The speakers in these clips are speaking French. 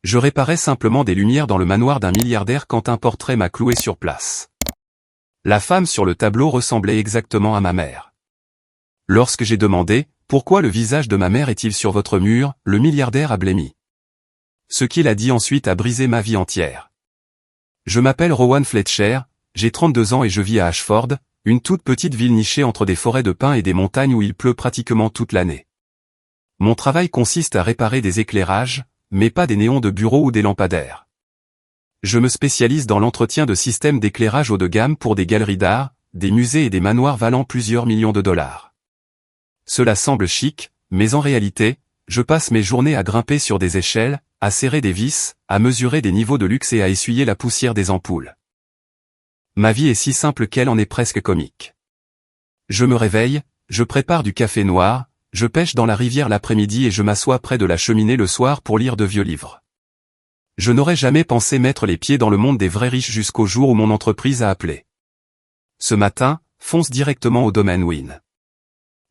Je réparais simplement des lumières dans le manoir d'un milliardaire quand un portrait m'a cloué sur place. La femme sur le tableau ressemblait exactement à ma mère. Lorsque j'ai demandé « Pourquoi le visage de ma mère est-il sur votre mur ?», le milliardaire a blêmi. Ce qu'il a dit ensuite a brisé ma vie entière. Je m'appelle Rowan Fletcher, j'ai 32 ans et je vis à Ashford, une toute petite ville nichée entre des forêts de pins et des montagnes où il pleut pratiquement toute l'année. Mon travail consiste à réparer des éclairages, mais pas des néons de bureau ou des lampadaires. Je me spécialise dans l'entretien de systèmes d'éclairage haut de gamme pour des galeries d'art, des musées et des manoirs valant plusieurs millions de dollars. Cela semble chic, mais en réalité, je passe mes journées à grimper sur des échelles, à serrer des vis, à mesurer des niveaux de luxe et à essuyer la poussière des ampoules. Ma vie est si simple qu'elle en est presque comique. Je me réveille, je prépare du café noir, je pêche dans la rivière l'après-midi et je m'assois près de la cheminée le soir pour lire de vieux livres. Je n'aurais jamais pensé mettre les pieds dans le monde des vrais riches jusqu'au jour où mon entreprise a appelé. Ce matin, fonce directement au domaine Wynn.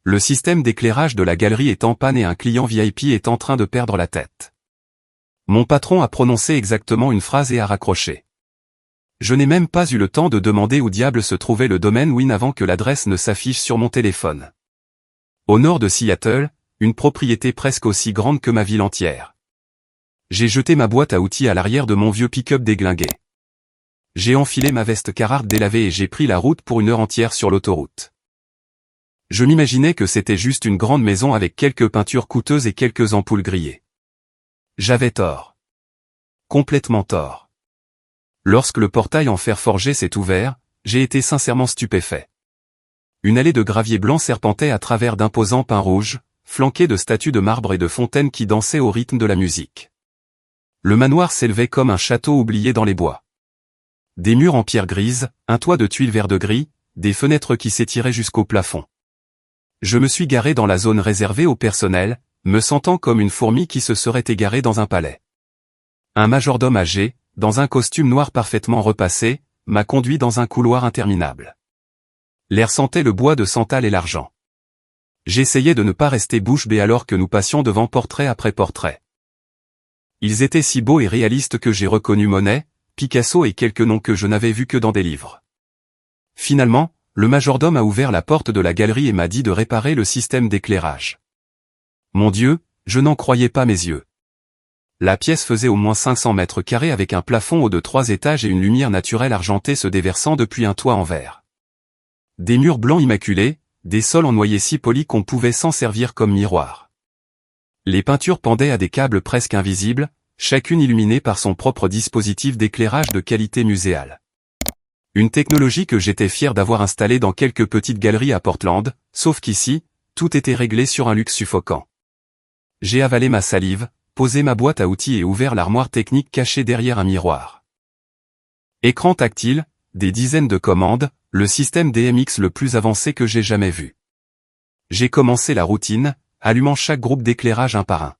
Le système d'éclairage de la galerie est en panne et un client VIP est en train de perdre la tête. Mon patron a prononcé exactement une phrase et a raccroché. Je n'ai même pas eu le temps de demander où diable se trouvait le domaine Wynn avant que l'adresse ne s'affiche sur mon téléphone. Au nord de Seattle, une propriété presque aussi grande que ma ville entière. J'ai jeté ma boîte à outils à l'arrière de mon vieux pick-up déglingué. J'ai enfilé ma veste Carhartt délavée et j'ai pris la route pour une heure entière sur l'autoroute. Je m'imaginais que c'était juste une grande maison avec quelques peintures coûteuses et quelques ampoules grillées. J'avais tort. Complètement tort. Lorsque le portail en fer forgé s'est ouvert, j'ai été sincèrement stupéfait. Une allée de gravier blanc serpentait à travers d'imposants pins rouges, flanqués de statues de marbre et de fontaines qui dansaient au rythme de la musique. Le manoir s'élevait comme un château oublié dans les bois. Des murs en pierre grise, un toit de tuiles vert de gris, des fenêtres qui s'étiraient jusqu'au plafond. Je me suis garé dans la zone réservée au personnel, me sentant comme une fourmi qui se serait égarée dans un palais. Un majordome âgé, dans un costume noir parfaitement repassé, m'a conduit dans un couloir interminable. L'air sentait le bois de santal et l'argent. J'essayais de ne pas rester bouche bée alors que nous passions devant portrait après portrait. Ils étaient si beaux et réalistes que j'ai reconnu Monet, Picasso et quelques noms que je n'avais vus que dans des livres. Finalement, le majordome a ouvert la porte de la galerie et m'a dit de réparer le système d'éclairage. Mon Dieu, je n'en croyais pas mes yeux. La pièce faisait au moins 500 mètres carrés avec un plafond haut de 3 étages et une lumière naturelle argentée se déversant depuis un toit en verre. Des murs blancs immaculés, des sols en noyer si polis qu'on pouvait s'en servir comme miroir. Les peintures pendaient à des câbles presque invisibles, chacune illuminée par son propre dispositif d'éclairage de qualité muséale. Une technologie que j'étais fier d'avoir installée dans quelques petites galeries à Portland, sauf qu'ici, tout était réglé sur un luxe suffocant. J'ai avalé ma salive, posé ma boîte à outils et ouvert l'armoire technique cachée derrière un miroir. Écran tactile, des dizaines de commandes, le système DMX le plus avancé que j'ai jamais vu. J'ai commencé la routine, allumant chaque groupe d'éclairage un par un.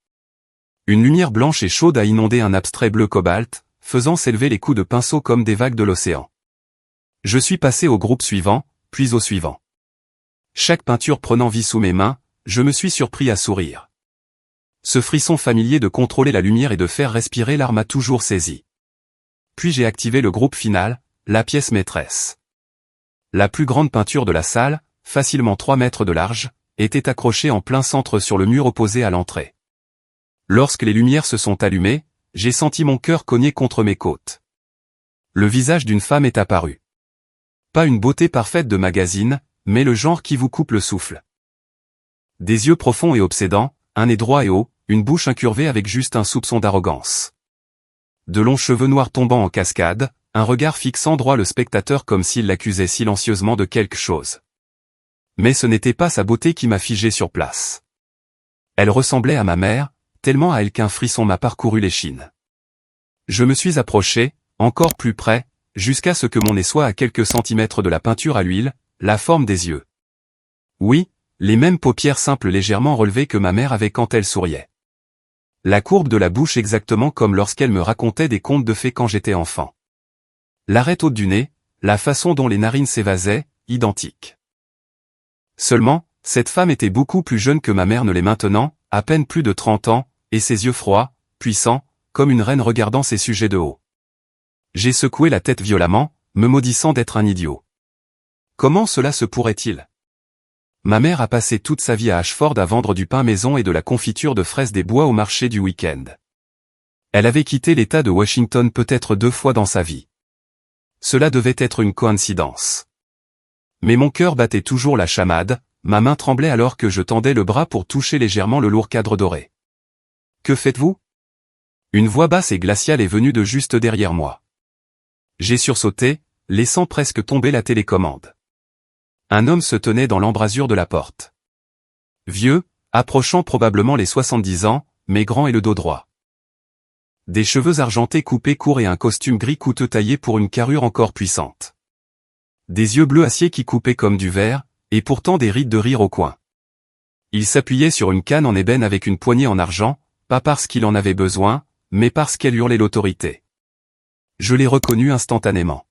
Une lumière blanche et chaude a inondé un abstrait bleu cobalt, faisant s'élever les coups de pinceau comme des vagues de l'océan. Je suis passé au groupe suivant, puis au suivant. Chaque peinture prenant vie sous mes mains, je me suis surpris à sourire. Ce frisson familier de contrôler la lumière et de faire respirer l'art m'a toujours saisi. Puis j'ai activé le groupe final, la pièce maîtresse. La plus grande peinture de la salle, facilement 3 mètres de large, était accrochée en plein centre sur le mur opposé à l'entrée. Lorsque les lumières se sont allumées, j'ai senti mon cœur cogner contre mes côtes. Le visage d'une femme est apparu. Pas une beauté parfaite de magazine, mais le genre qui vous coupe le souffle. Des yeux profonds et obsédants, un nez droit et haut, une bouche incurvée avec juste un soupçon d'arrogance. De longs cheveux noirs tombant en cascade, un regard fixant droit le spectateur comme s'il l'accusait silencieusement de quelque chose. Mais ce n'était pas sa beauté qui m'a figé sur place. Elle ressemblait à ma mère, tellement à elle qu'un frisson m'a parcouru l'échine. Je me suis approché, encore plus près, jusqu'à ce que mon nez soit à quelques centimètres de la peinture à l'huile, la forme des yeux. Oui, les mêmes paupières simples légèrement relevées que ma mère avait quand elle souriait. La courbe de la bouche exactement comme lorsqu'elle me racontait des contes de fées quand j'étais enfant. L'arête haute du nez, la façon dont les narines s'évasaient, identique. Seulement, cette femme était beaucoup plus jeune que ma mère ne l'est maintenant, à peine plus de 30 ans, et ses yeux froids, puissants, comme une reine regardant ses sujets de haut. J'ai secoué la tête violemment, me maudissant d'être un idiot. Comment cela se pourrait-il? Ma mère a passé toute sa vie à Ashford à vendre du pain maison et de la confiture de fraises des bois au marché du week-end. Elle avait quitté l'État de Washington peut-être 2 fois dans sa vie. Cela devait être une coïncidence. Mais mon cœur battait toujours la chamade, ma main tremblait alors que je tendais le bras pour toucher légèrement le lourd cadre doré. « Que faites-vous » Une voix basse et glaciale est venue de juste derrière moi. J'ai sursauté, laissant presque tomber la télécommande. Un homme se tenait dans l'embrasure de la porte. Vieux, approchant probablement les 70 ans, mais grand et le dos droit. Des cheveux argentés coupés courts et un costume gris coûteux taillé pour une carrure encore puissante. Des yeux bleus acier qui coupaient comme du verre, et pourtant des rides de rire au coin. Il s'appuyait sur une canne en ébène avec une poignée en argent, pas parce qu'il en avait besoin, mais parce qu'elle hurlait l'autorité. Je l'ai reconnu instantanément.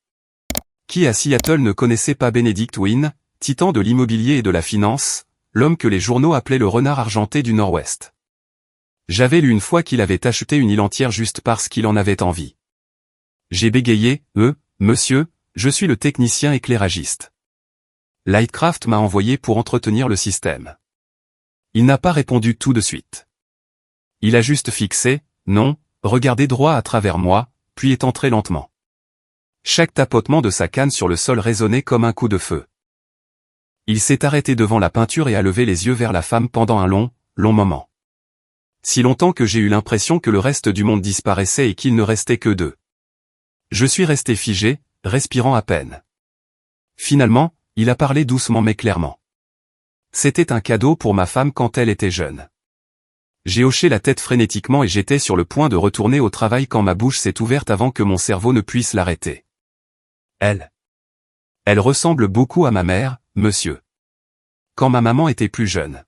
Qui à Seattle ne connaissait pas Benedict Wynne, titan de l'immobilier et de la finance, l'homme que les journaux appelaient le renard argenté du Nord-Ouest. J'avais lu une fois qu'il avait acheté une île entière juste parce qu'il en avait envie. J'ai bégayé, monsieur, je suis le technicien éclairagiste. Lightcraft m'a envoyé pour entretenir le système. Il n'a pas répondu tout de suite. Il a juste fixé, non, regardé droit à travers moi, puis est entré lentement. Chaque tapotement de sa canne sur le sol résonnait comme un coup de feu. Il s'est arrêté devant la peinture et a levé les yeux vers la femme pendant un long moment. Si longtemps que j'ai eu l'impression que le reste du monde disparaissait et qu'il ne restait que deux. Je suis resté figé, respirant à peine. Finalement, il a parlé doucement mais clairement. C'était un cadeau pour ma femme quand elle était jeune. J'ai hoché la tête frénétiquement et j'étais sur le point de retourner au travail quand ma bouche s'est ouverte avant que mon cerveau ne puisse l'arrêter. Elle ressemble beaucoup à ma mère, monsieur. Quand ma maman était plus jeune.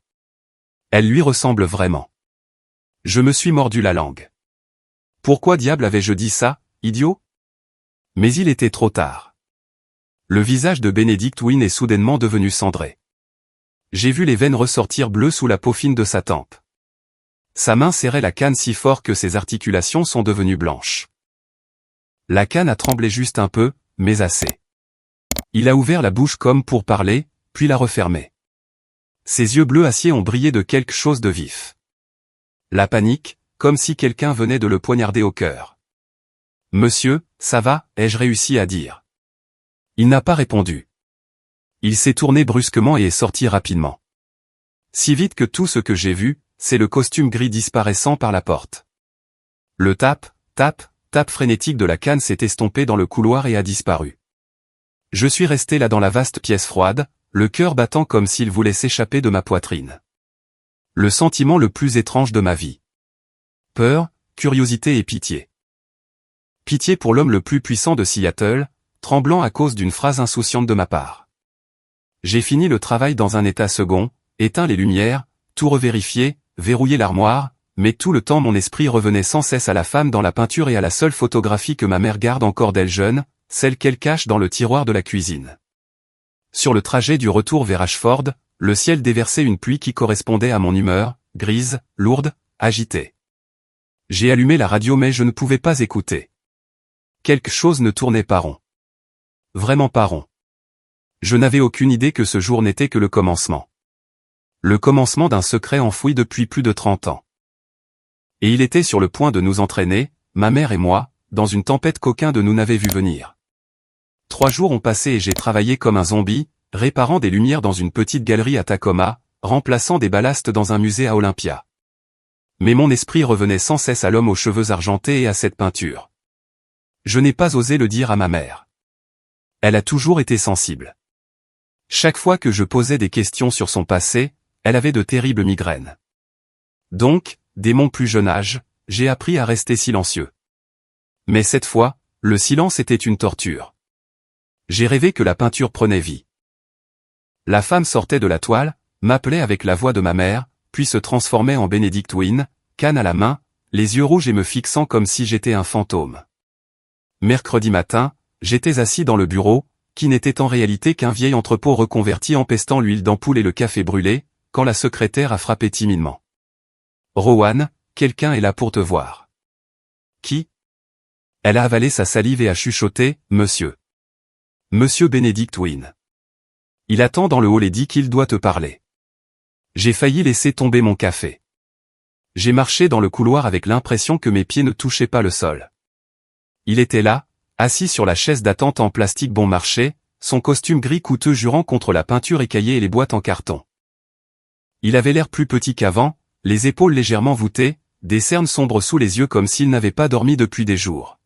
Elle lui ressemble vraiment. Je me suis mordu la langue. Pourquoi diable avais-je dit ça, idiot? Mais il était trop tard. Le visage de Benedict Wynne est soudainement devenu cendré. J'ai vu les veines ressortir bleues sous la peau fine de sa tempe. Sa main serrait la canne si fort que ses articulations sont devenues blanches. La canne a tremblé juste un peu, mais assez. Il a ouvert la bouche comme pour parler, puis l'a refermée. Ses yeux bleus acier ont brillé de quelque chose de vif. La panique, comme si quelqu'un venait de le poignarder au cœur. « Monsieur, ça va ?» ai-je réussi à dire. Il n'a pas répondu. Il s'est tourné brusquement et est sorti rapidement. Si vite que tout ce que j'ai vu, c'est le costume gris disparaissant par la porte. Le tap frénétique de la canne s'est estompé dans le couloir et a disparu. Je suis resté là dans la vaste pièce froide, le cœur battant comme s'il voulait s'échapper de ma poitrine. Le sentiment le plus étrange de ma vie. Peur, curiosité et pitié. Pitié pour l'homme le plus puissant de Seattle, tremblant à cause d'une phrase insouciante de ma part. J'ai fini le travail dans un état second, éteint les lumières, tout revérifié, verrouillé l'armoire, mais tout le temps mon esprit revenait sans cesse à la femme dans la peinture et à la seule photographie que ma mère garde encore d'elle jeune, celle qu'elle cache dans le tiroir de la cuisine. Sur le trajet du retour vers Ashford, le ciel déversait une pluie qui correspondait à mon humeur, grise, lourde, agitée. J'ai allumé la radio mais je ne pouvais pas écouter. Quelque chose ne tournait pas rond. Vraiment pas rond. Je n'avais aucune idée que ce jour n'était que le commencement. Le commencement d'un secret enfoui depuis plus de 30 ans. Et il était sur le point de nous entraîner, ma mère et moi, dans une tempête qu'aucun de nous n'avait vu venir. 3 jours ont passé et j'ai travaillé comme un zombie, réparant des lumières dans une petite galerie à Tacoma, remplaçant des ballasts dans un musée à Olympia. Mais mon esprit revenait sans cesse à l'homme aux cheveux argentés et à cette peinture. Je n'ai pas osé le dire à ma mère. Elle a toujours été sensible. Chaque fois que je posais des questions sur son passé, elle avait de terribles migraines. Donc, dès mon plus jeune âge, j'ai appris à rester silencieux. Mais cette fois, le silence était une torture. J'ai rêvé que la peinture prenait vie. La femme sortait de la toile, m'appelait avec la voix de ma mère, puis se transformait en Benedict Wynne, canne à la main, les yeux rouges et me fixant comme si j'étais un fantôme. Mercredi matin, j'étais assis dans le bureau, qui n'était en réalité qu'un vieil entrepôt reconverti empestant l'huile d'ampoule et le café brûlé, quand la secrétaire a frappé timidement. « Rowan, quelqu'un est là pour te voir. » Qui? Elle a avalé sa salive et a chuchoté, Monsieur. Monsieur Benedict Wynne. Il attend dans le hall et dit qu'il doit te parler. J'ai failli laisser tomber mon café. J'ai marché dans le couloir avec l'impression que mes pieds ne touchaient pas le sol. Il était là, assis sur la chaise d'attente en plastique bon marché, son costume gris coûteux jurant contre la peinture écaillée et les boîtes en carton. Il avait l'air plus petit qu'avant, les épaules légèrement voûtées, des cernes sombres sous les yeux comme s'il n'avait pas dormi depuis des jours.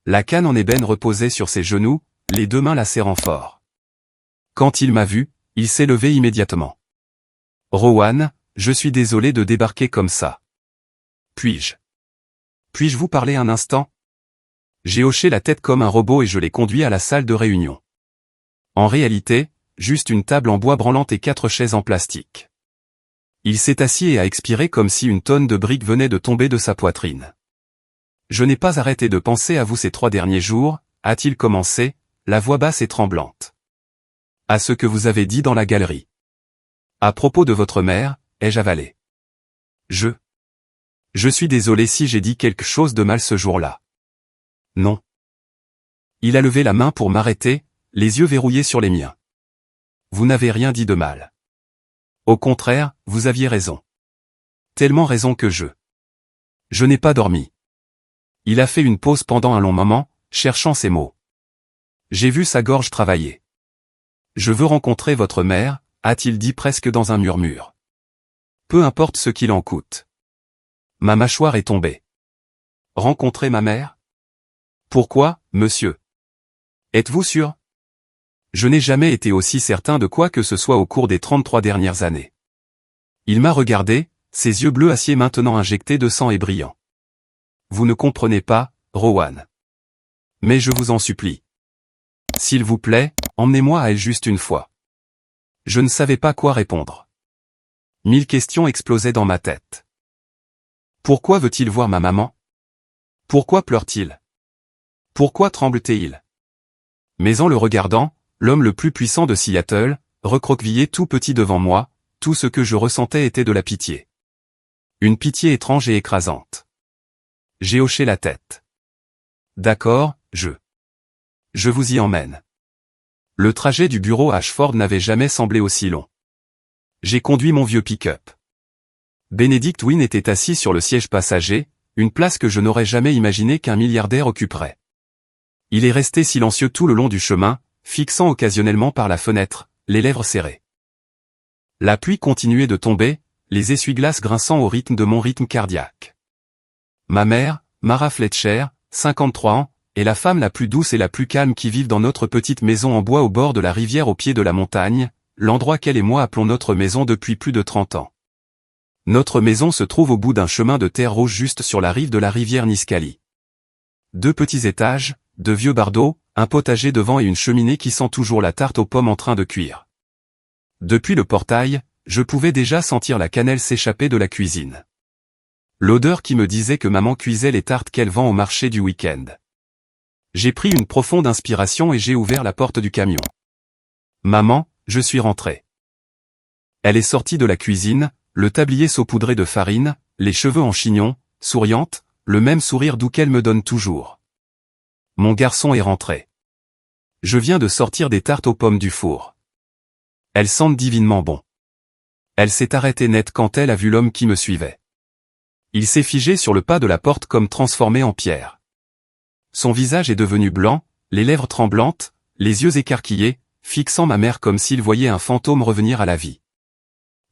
La canne en ébène reposait sur ses genoux, les deux mains la serrant fort. Quand il m'a vu, il s'est levé immédiatement. Rowan, je suis désolé de débarquer comme ça. Puis-je vous parler un instant? J'ai hoché la tête comme un robot et je l'ai conduit à la salle de réunion. En réalité, juste une table en bois branlante et 4 chaises en plastique. Il s'est assis et a expiré comme si une tonne de briques venait de tomber de sa poitrine. Je n'ai pas arrêté de penser à vous ces 3 derniers jours, a-t-il commencé, la voix basse et tremblante. À ce que vous avez dit dans la galerie. À propos de votre mère, ai-je avalé. Je suis désolé si j'ai dit quelque chose de mal ce jour-là. Non. Il a levé la main pour m'arrêter, les yeux verrouillés sur les miens. Vous n'avez rien dit de mal. Au contraire, vous aviez raison. Tellement raison que je n'ai pas dormi. Il a fait une pause pendant un long moment, cherchant ses mots. J'ai vu sa gorge travailler. Je veux rencontrer votre mère, a-t-il dit presque dans un murmure. Peu importe ce qu'il en coûte. Ma mâchoire est tombée. Rencontrer ma mère? Pourquoi, monsieur? Êtes-vous sûr? Je n'ai jamais été aussi certain de quoi que ce soit au cours des 33 dernières années. Il m'a regardé, ses yeux bleus acier maintenant injectés de sang et brillants. Vous ne comprenez pas, Rowan. Mais je vous en supplie. S'il vous plaît, emmenez-moi à elle juste une fois. Je ne savais pas quoi répondre. 1000 questions explosaient dans ma tête. Pourquoi veut-il voir ma maman? Pourquoi pleure-t-il? Pourquoi tremble-t-il? Mais en le regardant, l'homme le plus puissant de Seattle, recroquevillé tout petit devant moi, tout ce que je ressentais était de la pitié. Une pitié étrange et écrasante. J'ai hoché la tête. D'accord, je vous y emmène. Le trajet du bureau à Ashford n'avait jamais semblé aussi long. J'ai conduit mon vieux pick-up. Benedict Wynne était assis sur le siège passager, une place que je n'aurais jamais imaginé qu'un milliardaire occuperait. Il est resté silencieux tout le long du chemin, fixant occasionnellement par la fenêtre, les lèvres serrées. La pluie continuait de tomber, les essuie-glaces grinçant au rythme de mon rythme cardiaque. Ma mère, Mara Fletcher, 53 ans, est la femme la plus douce et la plus calme qui vive dans notre petite maison en bois au bord de la rivière au pied de la montagne, l'endroit qu'elle et moi appelons notre maison depuis plus de 30 ans. Notre maison se trouve au bout d'un chemin de terre rouge juste sur la rive de la rivière Nisqually. 2 petits étages, de vieux bardeaux, un potager devant et une cheminée qui sent toujours la tarte aux pommes en train de cuire. Depuis le portail, je pouvais déjà sentir la cannelle s'échapper de la cuisine. L'odeur qui me disait que maman cuisait les tartes qu'elle vend au marché du week-end. J'ai pris une profonde inspiration et j'ai ouvert la porte du camion. Maman, je suis rentré. Elle est sortie de la cuisine, le tablier saupoudré de farine, les cheveux en chignon, souriante, le même sourire doux qu'elle me donne toujours. Mon garçon est rentré. Je viens de sortir des tartes aux pommes du four. Elles sentent divinement bon. Elle s'est arrêtée net quand elle a vu l'homme qui me suivait. Il s'est figé sur le pas de la porte comme transformé en pierre. Son visage est devenu blanc, les lèvres tremblantes, les yeux écarquillés, fixant ma mère comme s'il voyait un fantôme revenir à la vie.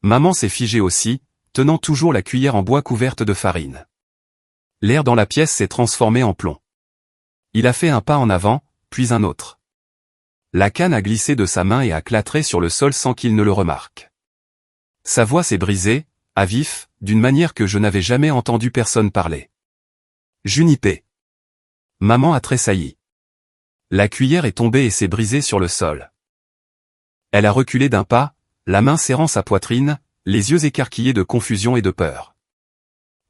Maman s'est figée aussi, tenant toujours la cuillère en bois couverte de farine. L'air dans la pièce s'est transformé en plomb. Il a fait un pas en avant, puis un autre. La canne a glissé de sa main et a clatré sur le sol sans qu'il ne le remarque. Sa voix s'est brisée, à vif, d'une manière que je n'avais jamais entendu personne parler. Junipé. Maman a tressailli. La cuillère est tombée et s'est brisée sur le sol. Elle a reculé d'un pas, la main serrant sa poitrine, les yeux écarquillés de confusion et de peur.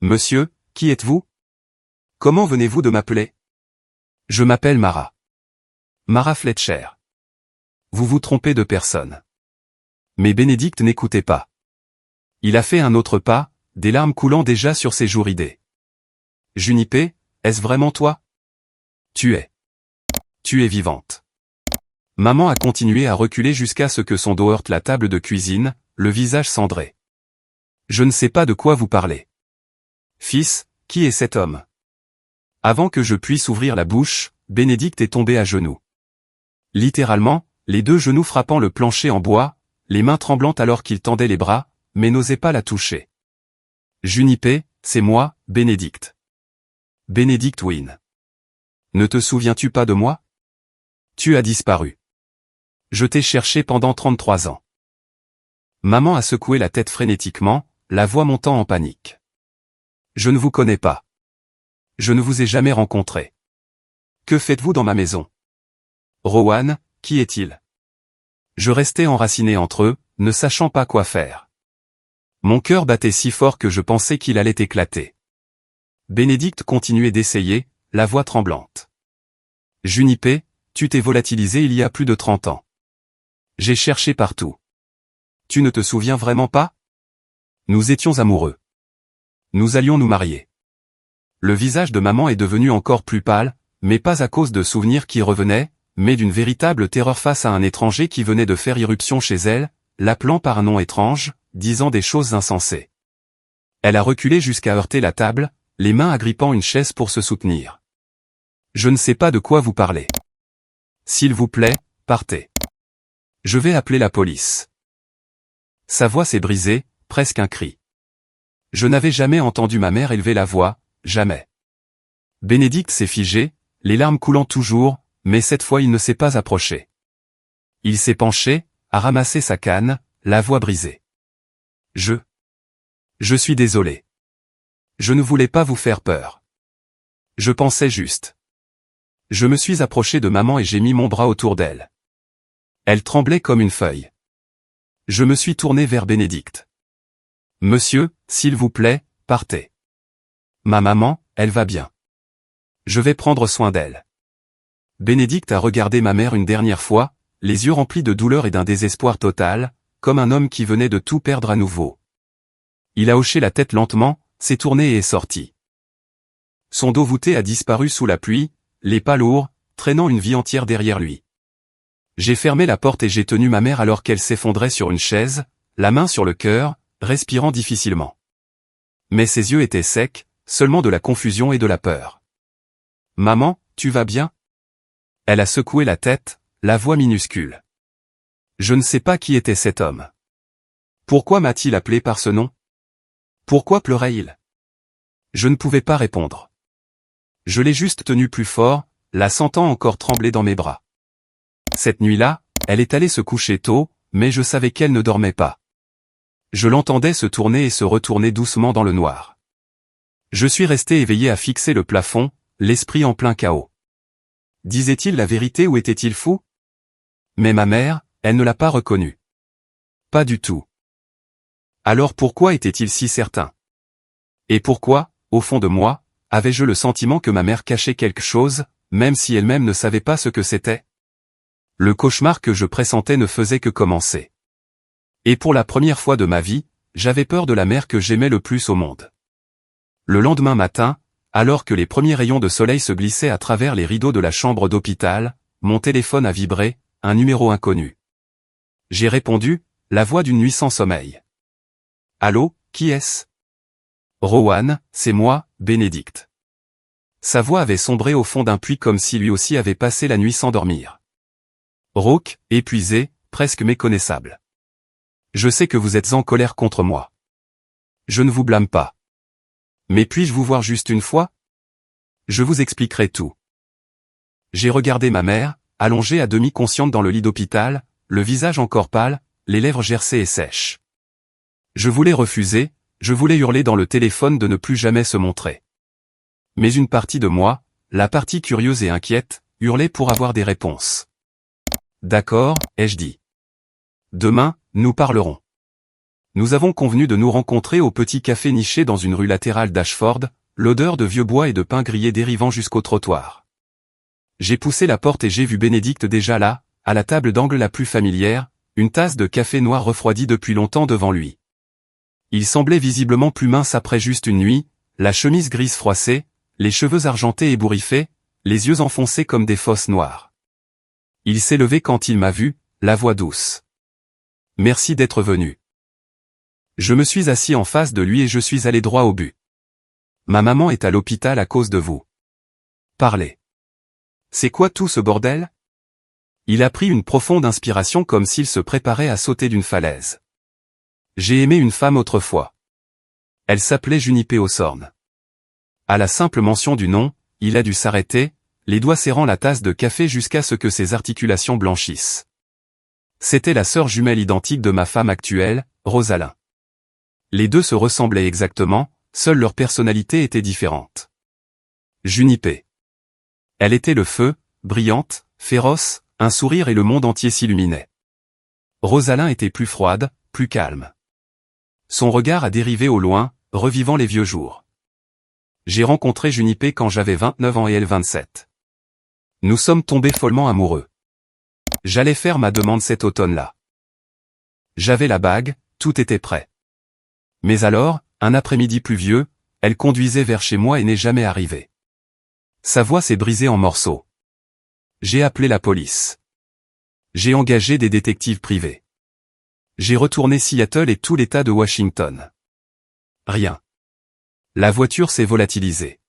Monsieur, qui êtes-vous? Comment venez-vous de m'appeler? Je m'appelle Mara. Mara Fletcher. Vous vous trompez de personne. Mais Benedict n'écoutait pas. Il a fait un autre pas, des larmes coulant déjà sur ses joues ridées. Junipé, est-ce vraiment toi? Tu es vivante. Maman a continué à reculer jusqu'à ce que son dos heurte la table de cuisine, le visage cendré. Je ne sais pas de quoi vous parlez. Fils, qui est cet homme? Avant que je puisse ouvrir la bouche, Bénédicte est tombé à genoux. Littéralement, les deux genoux frappant le plancher en bois, les mains tremblantes alors qu'il tendait les bras, mais n'osait pas la toucher. Junipé, c'est moi, Bénédicte. Bénédicte Wynne. Ne te souviens-tu pas de moi? Tu as disparu. Je t'ai cherché pendant 33 ans. Maman a secoué la tête frénétiquement, la voix montant en panique. Je ne vous connais pas. Je ne vous ai jamais rencontré. Que faites-vous dans ma maison? Rowan, qui est-il? Je restais enraciné entre eux, ne sachant pas quoi faire. Mon cœur battait si fort que je pensais qu'il allait éclater. Bénédicte continuait d'essayer, la voix tremblante. Junipé, tu t'es volatilisé il y a plus de 30 ans. J'ai cherché partout. Tu ne te souviens vraiment pas? Nous étions amoureux. Nous allions nous marier. Le visage de maman est devenu encore plus pâle, mais pas à cause de souvenirs qui revenaient, mais d'une véritable terreur face à un étranger qui venait de faire irruption chez elle, l'appelant par un nom étrange, disant des choses insensées. Elle a reculé jusqu'à heurter la table, les mains agrippant une chaise pour se soutenir. Je ne sais pas de quoi vous parlez. S'il vous plaît, partez. Je vais appeler la police. Sa voix s'est brisée, presque un cri. Je n'avais jamais entendu ma mère élever la voix, jamais. Bénédicte s'est figé, les larmes coulant toujours, mais cette fois il ne s'est pas approché. Il s'est penché, a ramassé sa canne, la voix brisée. Je suis désolé. Je ne voulais pas vous faire peur. Je pensais juste. Je me suis approché de maman et j'ai mis mon bras autour d'elle. Elle tremblait comme une feuille. Je me suis tourné vers Bénédicte. Monsieur, s'il vous plaît, partez. Ma maman, elle va bien. Je vais prendre soin d'elle. Bénédicte a regardé ma mère une dernière fois, les yeux remplis de douleur et d'un désespoir total, comme un homme qui venait de tout perdre à nouveau. Il a hoché la tête lentement, s'est tourné et est sorti. Son dos voûté a disparu sous la pluie, les pas lourds, traînant une vie entière derrière lui. J'ai fermé la porte et j'ai tenu ma mère alors qu'elle s'effondrait sur une chaise, la main sur le cœur, respirant difficilement. Mais ses yeux étaient secs, seulement de la confusion et de la peur. Maman, tu vas bien? Elle a secoué la tête, la voix minuscule. Je ne sais pas qui était cet homme. Pourquoi m'a-t-il appelé par ce nom? Pourquoi pleurait-il? Je ne pouvais pas répondre. Je l'ai juste tenu plus fort, la sentant encore trembler dans mes bras. Cette nuit-là, elle est allée se coucher tôt, mais je savais qu'elle ne dormait pas. Je l'entendais se tourner et se retourner doucement dans le noir. Je suis resté éveillé à fixer le plafond, l'esprit en plein chaos. Disait-il la vérité ou était-il fou? Mais ma mère, elle ne l'a pas reconnu. Pas du tout. Alors pourquoi était-il si certain? Et pourquoi, au fond de moi, avais-je le sentiment que ma mère cachait quelque chose, même si elle-même ne savait pas ce que c'était? Le cauchemar que je pressentais ne faisait que commencer. Et pour la première fois de ma vie, j'avais peur de la mère que j'aimais le plus au monde. Le lendemain matin, alors que les premiers rayons de soleil se glissaient à travers les rideaux de la chambre d'hôpital, mon téléphone a vibré, un numéro inconnu. J'ai répondu, la voix d'une nuit sans sommeil. Allô, qui est-ce? Rowan, c'est moi, Bénédicte. Sa voix avait sombré au fond d'un puits comme si lui aussi avait passé la nuit sans dormir. Rauque, épuisé, presque méconnaissable. Je sais que vous êtes en colère contre moi. Je ne vous blâme pas. Mais puis-je vous voir juste une fois? Je vous expliquerai tout. J'ai regardé ma mère, allongée à demi consciente dans le lit d'hôpital, le visage encore pâle, les lèvres gercées et sèches. Je voulais refuser, je voulais hurler dans le téléphone de ne plus jamais se montrer. Mais une partie de moi, la partie curieuse et inquiète, hurlait pour avoir des réponses. D'accord, ai-je dit. Demain, nous parlerons. Nous avons convenu de nous rencontrer au petit café niché dans une rue latérale d'Ashford, l'odeur de vieux bois et de pain grillé dérivant jusqu'au trottoir. J'ai poussé la porte et j'ai vu Bénédicte déjà là, à la table d'angle la plus familière, une tasse de café noir refroidi depuis longtemps devant lui. Il semblait visiblement plus mince après juste une nuit, la chemise grise froissée, les cheveux argentés ébouriffés, les yeux enfoncés comme des fosses noires. Il s'est levé quand il m'a vu, la voix douce. Merci d'être venu. Je me suis assis en face de lui et je suis allé droit au but. Ma maman est à l'hôpital à cause de vous. Parlez. C'est quoi tout ce bordel? Il a pris une profonde inspiration comme s'il se préparait à sauter d'une falaise. J'ai aimé une femme autrefois. Elle s'appelait Junipé Hawthorne. À la simple mention du nom, il a dû s'arrêter, les doigts serrant la tasse de café jusqu'à ce que ses articulations blanchissent. C'était la sœur jumelle identique de ma femme actuelle, Rosalind. Les deux se ressemblaient exactement, seule leur personnalité était différente. Junipé. Elle était le feu, brillante, féroce, un sourire et le monde entier s'illuminait. Rosalind était plus froide, plus calme. Son regard a dérivé au loin, revivant les vieux jours. J'ai rencontré Junipé quand j'avais 29 ans et elle 27. Nous sommes tombés follement amoureux. J'allais faire ma demande cet automne-là. J'avais la bague, tout était prêt. Mais alors, un après-midi pluvieux, elle conduisait vers chez moi et n'est jamais arrivée. Sa voix s'est brisée en morceaux. J'ai appelé la police. J'ai engagé des détectives privés. J'ai retourné Seattle et tout l'État de Washington. Rien. La voiture s'est volatilisée.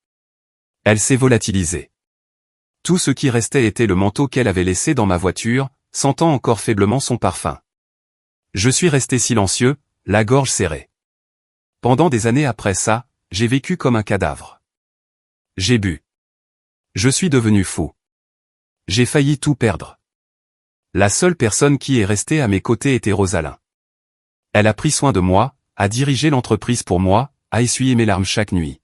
Elle s'est volatilisée. Tout ce qui restait était le manteau qu'elle avait laissé dans ma voiture, sentant encore faiblement son parfum. Je suis resté silencieux, la gorge serrée. Pendant des années après ça, j'ai vécu comme un cadavre. J'ai bu. Je suis devenu fou. J'ai failli tout perdre. La seule personne qui est restée à mes côtés était Rosalind. Elle a pris soin de moi, a dirigé l'entreprise pour moi, a essuyé mes larmes chaque nuit.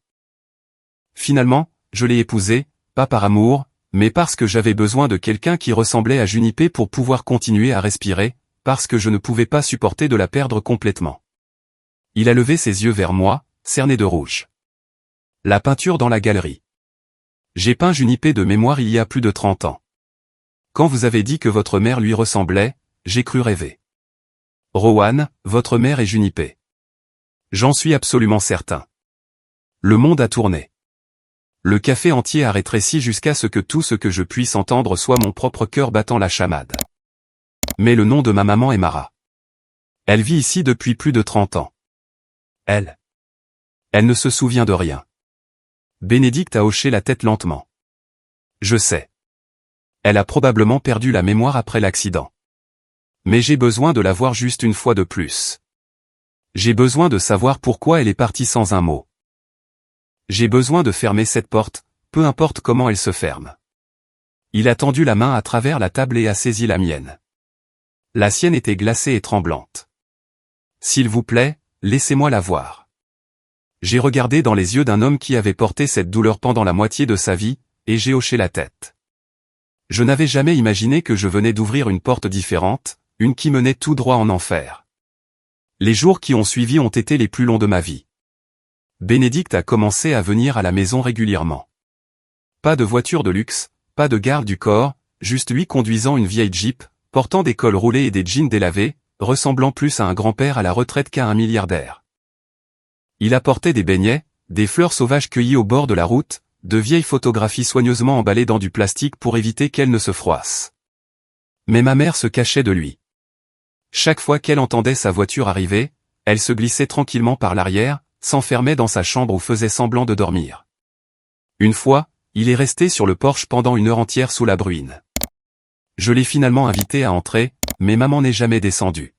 Finalement, je l'ai épousée, pas par amour, mais parce que j'avais besoin de quelqu'un qui ressemblait à Junipé pour pouvoir continuer à respirer, parce que je ne pouvais pas supporter de la perdre complètement. Il a levé ses yeux vers moi, cernés de rouge. La peinture dans la galerie. J'ai peint Junipé de mémoire il y a plus de 30 ans. Quand vous avez dit que votre mère lui ressemblait, j'ai cru rêver. Rowan, votre mère est Junipé. J'en suis absolument certain. Le monde a tourné. Le café entier a rétréci jusqu'à ce que tout ce que je puisse entendre soit mon propre cœur battant la chamade. Mais le nom de ma maman est Mara. Elle vit ici depuis plus de 30 ans. Elle ne se souvient de rien. Bénédicte a hoché la tête lentement. Je sais. Elle a probablement perdu la mémoire après l'accident. Mais j'ai besoin de la voir juste une fois de plus. J'ai besoin de savoir pourquoi elle est partie sans un mot. J'ai besoin de fermer cette porte, peu importe comment elle se ferme. Il a tendu la main à travers la table et a saisi la mienne. La sienne était glacée et tremblante. S'il vous plaît, laissez-moi la voir. J'ai regardé dans les yeux d'un homme qui avait porté cette douleur pendant la moitié de sa vie, et j'ai hoché la tête. Je n'avais jamais imaginé que je venais d'ouvrir une porte différente, une qui menait tout droit en enfer. Les jours qui ont suivi ont été les plus longs de ma vie. Bénédicte a commencé à venir à la maison régulièrement. Pas de voiture de luxe, pas de garde du corps, juste lui conduisant une vieille Jeep, portant des cols roulés et des jeans délavés, ressemblant plus à un grand-père à la retraite qu'à un milliardaire. Il apportait des beignets, des fleurs sauvages cueillies au bord de la route, de vieilles photographies soigneusement emballées dans du plastique pour éviter qu'elles ne se froissent. Mais ma mère se cachait de lui. Chaque fois qu'elle entendait sa voiture arriver, elle se glissait tranquillement par l'arrière, s'enfermait dans sa chambre ou faisait semblant de dormir. Une fois, il est resté sur le porche pendant une heure entière sous la bruine. Je l'ai finalement invité à entrer, mais maman n'est jamais descendue.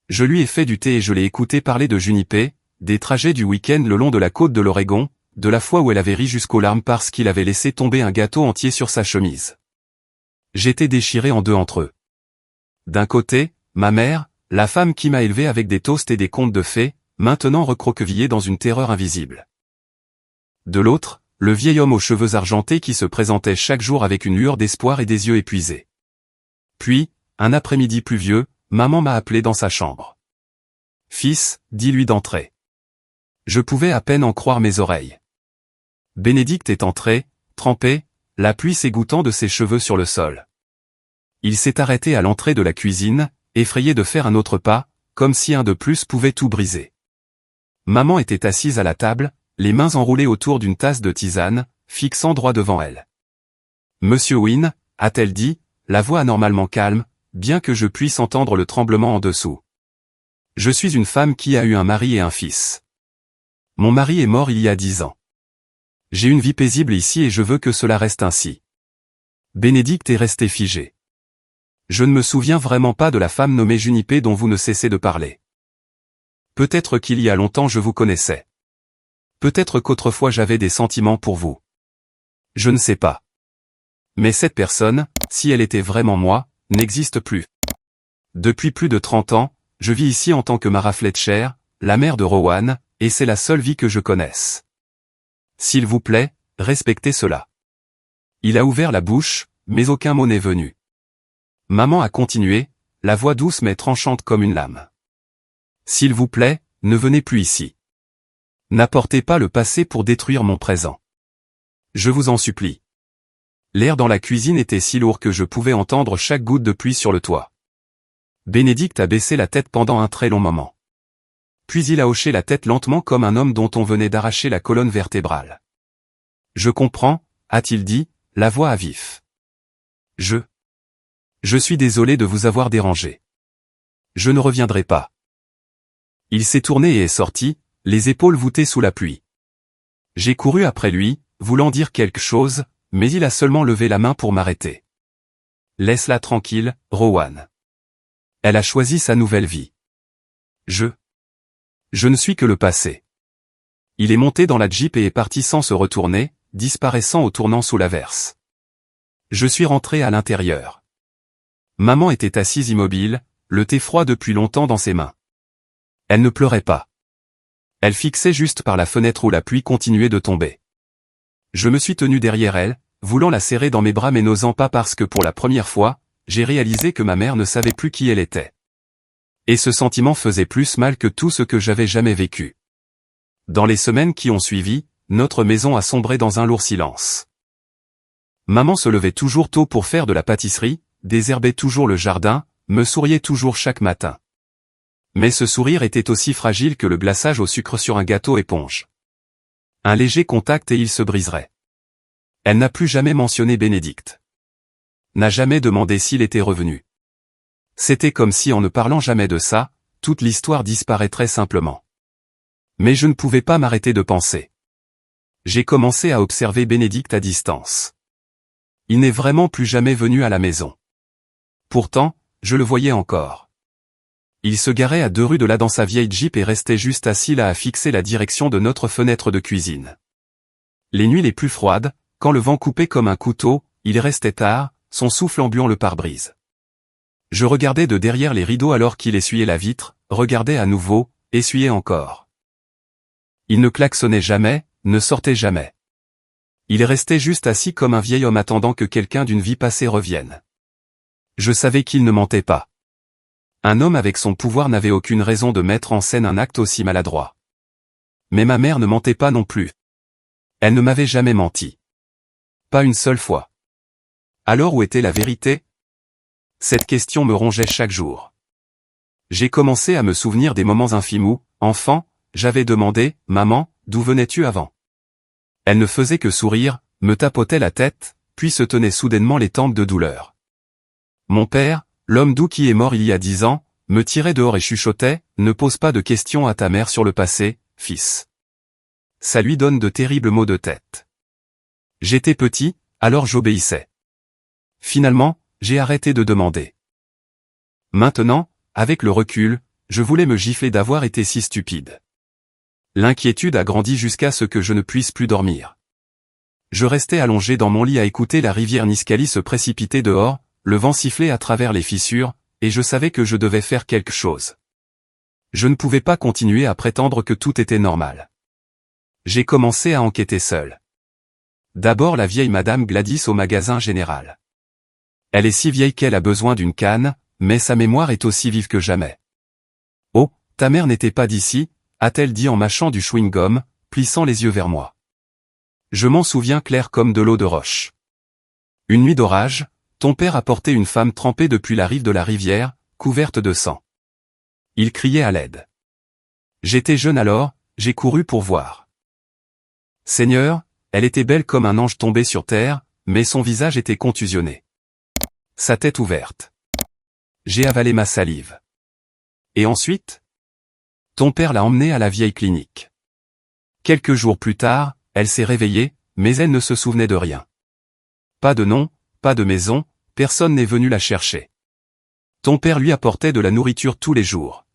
Je lui ai fait du thé et je l'ai écouté parler de Junipé, des trajets du week-end le long de la côte de l'Oregon, de la fois où elle avait ri jusqu'aux larmes parce qu'il avait laissé tomber un gâteau entier sur sa chemise. J'étais déchiré en deux entre eux. D'un côté, ma mère, la femme qui m'a élevé avec des toasts et des contes de fées, maintenant recroquevillée dans une terreur invisible. De l'autre, le vieil homme aux cheveux argentés qui se présentait chaque jour avec une lueur d'espoir et des yeux épuisés. Puis, un après-midi pluvieux, maman m'a appelé dans sa chambre. « Fils, dis-lui d'entrer. » Je pouvais à peine en croire mes oreilles. Bénédicte est entré, trempé, la pluie s'égouttant de ses cheveux sur le sol. Il s'est arrêté à l'entrée de la cuisine, effrayé de faire un autre pas, comme si un de plus pouvait tout briser. Maman était assise à la table, les mains enroulées autour d'une tasse de tisane, fixant droit devant elle. Monsieur Wynne, a-t-elle dit, la voix anormalement calme, bien que je puisse entendre le tremblement en dessous. Je suis une femme qui a eu un mari et un fils. Mon mari est mort il y a 10 ans. J'ai une vie paisible ici et je veux que cela reste ainsi. Bénédicte est restée figée. Je ne me souviens vraiment pas de la femme nommée Junipé dont vous ne cessez de parler. Peut-être qu'il y a longtemps je vous connaissais. Peut-être qu'autrefois j'avais des sentiments pour vous. Je ne sais pas. Mais cette personne, si elle était vraiment moi, n'existe plus. Depuis plus de 30 ans, je vis ici en tant que Mara Fletcher, la mère de Rowan, et c'est la seule vie que je connaisse. S'il vous plaît, respectez cela. Il a ouvert la bouche, mais aucun mot n'est venu. Maman a continué, la voix douce mais tranchante comme une lame. S'il vous plaît, ne venez plus ici. N'apportez pas le passé pour détruire mon présent. Je vous en supplie. L'air dans la cuisine était si lourd que je pouvais entendre chaque goutte de pluie sur le toit. Bénédicte a baissé la tête pendant un très long moment. Puis il a hoché la tête lentement comme un homme dont on venait d'arracher la colonne vertébrale. Je comprends, a-t-il dit, la voix à vif. Je suis désolé de vous avoir dérangé. Je ne reviendrai pas. Il s'est tourné et est sorti, les épaules voûtées sous la pluie. J'ai couru après lui, voulant dire quelque chose, mais il a seulement levé la main pour m'arrêter. Laisse-la tranquille, Rowan. Elle a choisi sa nouvelle vie. Je ne suis que le passé. Il est monté dans la Jeep et est parti sans se retourner, disparaissant au tournant sous l'averse. Je suis rentré à l'intérieur. Maman était assise immobile, le thé froid depuis longtemps dans ses mains. Elle ne pleurait pas. Elle fixait juste par la fenêtre où la pluie continuait de tomber. Je me suis tenu derrière elle, voulant la serrer dans mes bras mais n'osant pas parce que pour la première fois, j'ai réalisé que ma mère ne savait plus qui elle était. Et ce sentiment faisait plus mal que tout ce que j'avais jamais vécu. Dans les semaines qui ont suivi, notre maison a sombré dans un lourd silence. Maman se levait toujours tôt pour faire de la pâtisserie, désherbait toujours le jardin, me souriait toujours chaque matin. Mais ce sourire était aussi fragile que le glaçage au sucre sur un gâteau éponge. Un léger contact et il se briserait. Elle n'a plus jamais mentionné Bénédicte. N'a jamais demandé s'il était revenu. C'était comme si en ne parlant jamais de ça, toute l'histoire disparaîtrait simplement. Mais je ne pouvais pas m'arrêter de penser. J'ai commencé à observer Bénédicte à distance. Il n'est vraiment plus jamais venu à la maison. Pourtant, je le voyais encore. Il se garait à 2 rues de là dans sa vieille Jeep et restait juste assis là à fixer la direction de notre fenêtre de cuisine. Les nuits les plus froides, quand le vent coupait comme un couteau, il restait tard, son souffle embuant le pare-brise. Je regardais de derrière les rideaux alors qu'il essuyait la vitre, regardait à nouveau, essuyait encore. Il ne klaxonnait jamais, ne sortait jamais. Il restait juste assis comme un vieil homme attendant que quelqu'un d'une vie passée revienne. Je savais qu'il ne mentait pas. Un homme avec son pouvoir n'avait aucune raison de mettre en scène un acte aussi maladroit. Mais ma mère ne mentait pas non plus. Elle ne m'avait jamais menti. Pas une seule fois. Alors où était la vérité? Cette question me rongeait chaque jour. J'ai commencé à me souvenir des moments infimes où, enfant, j'avais demandé, « Maman, d'où venais-tu avant ?» Elle ne faisait que sourire, me tapotait la tête, puis se tenait soudainement les tempes de douleur. Mon père, l'homme doux qui est mort il y a 10 ans, me tirait dehors et chuchotait, « Ne pose pas de questions à ta mère sur le passé, fils. » Ça lui donne de terribles maux de tête. J'étais petit, alors j'obéissais. Finalement, j'ai arrêté de demander. Maintenant, avec le recul, je voulais me gifler d'avoir été si stupide. L'inquiétude a grandi jusqu'à ce que je ne puisse plus dormir. Je restais allongé dans mon lit à écouter la rivière Nisqually se précipiter dehors, le vent sifflait à travers les fissures, et je savais que je devais faire quelque chose. Je ne pouvais pas continuer à prétendre que tout était normal. J'ai commencé à enquêter seul. D'abord la vieille Madame Gladys au magasin général. Elle est si vieille qu'elle a besoin d'une canne, mais sa mémoire est aussi vive que jamais. « Oh, ta mère n'était pas d'ici » a-t-elle dit en mâchant du chewing-gum, plissant les yeux vers moi. Je m'en souviens clair comme de l'eau de roche. Une nuit d'orage, ton père apportait une femme trempée depuis la rive de la rivière, couverte de sang. Il criait à l'aide. J'étais jeune alors, j'ai couru pour voir. Seigneur, elle était belle comme un ange tombé sur terre, mais son visage était contusionné. Sa tête ouverte. J'ai avalé ma salive. Et ensuite? Ton père l'a emmenée à la vieille clinique. Quelques jours plus tard, elle s'est réveillée, mais elle ne se souvenait de rien. Pas de nom, pas de maison, personne n'est venu la chercher. Ton père lui apportait de la nourriture tous les jours.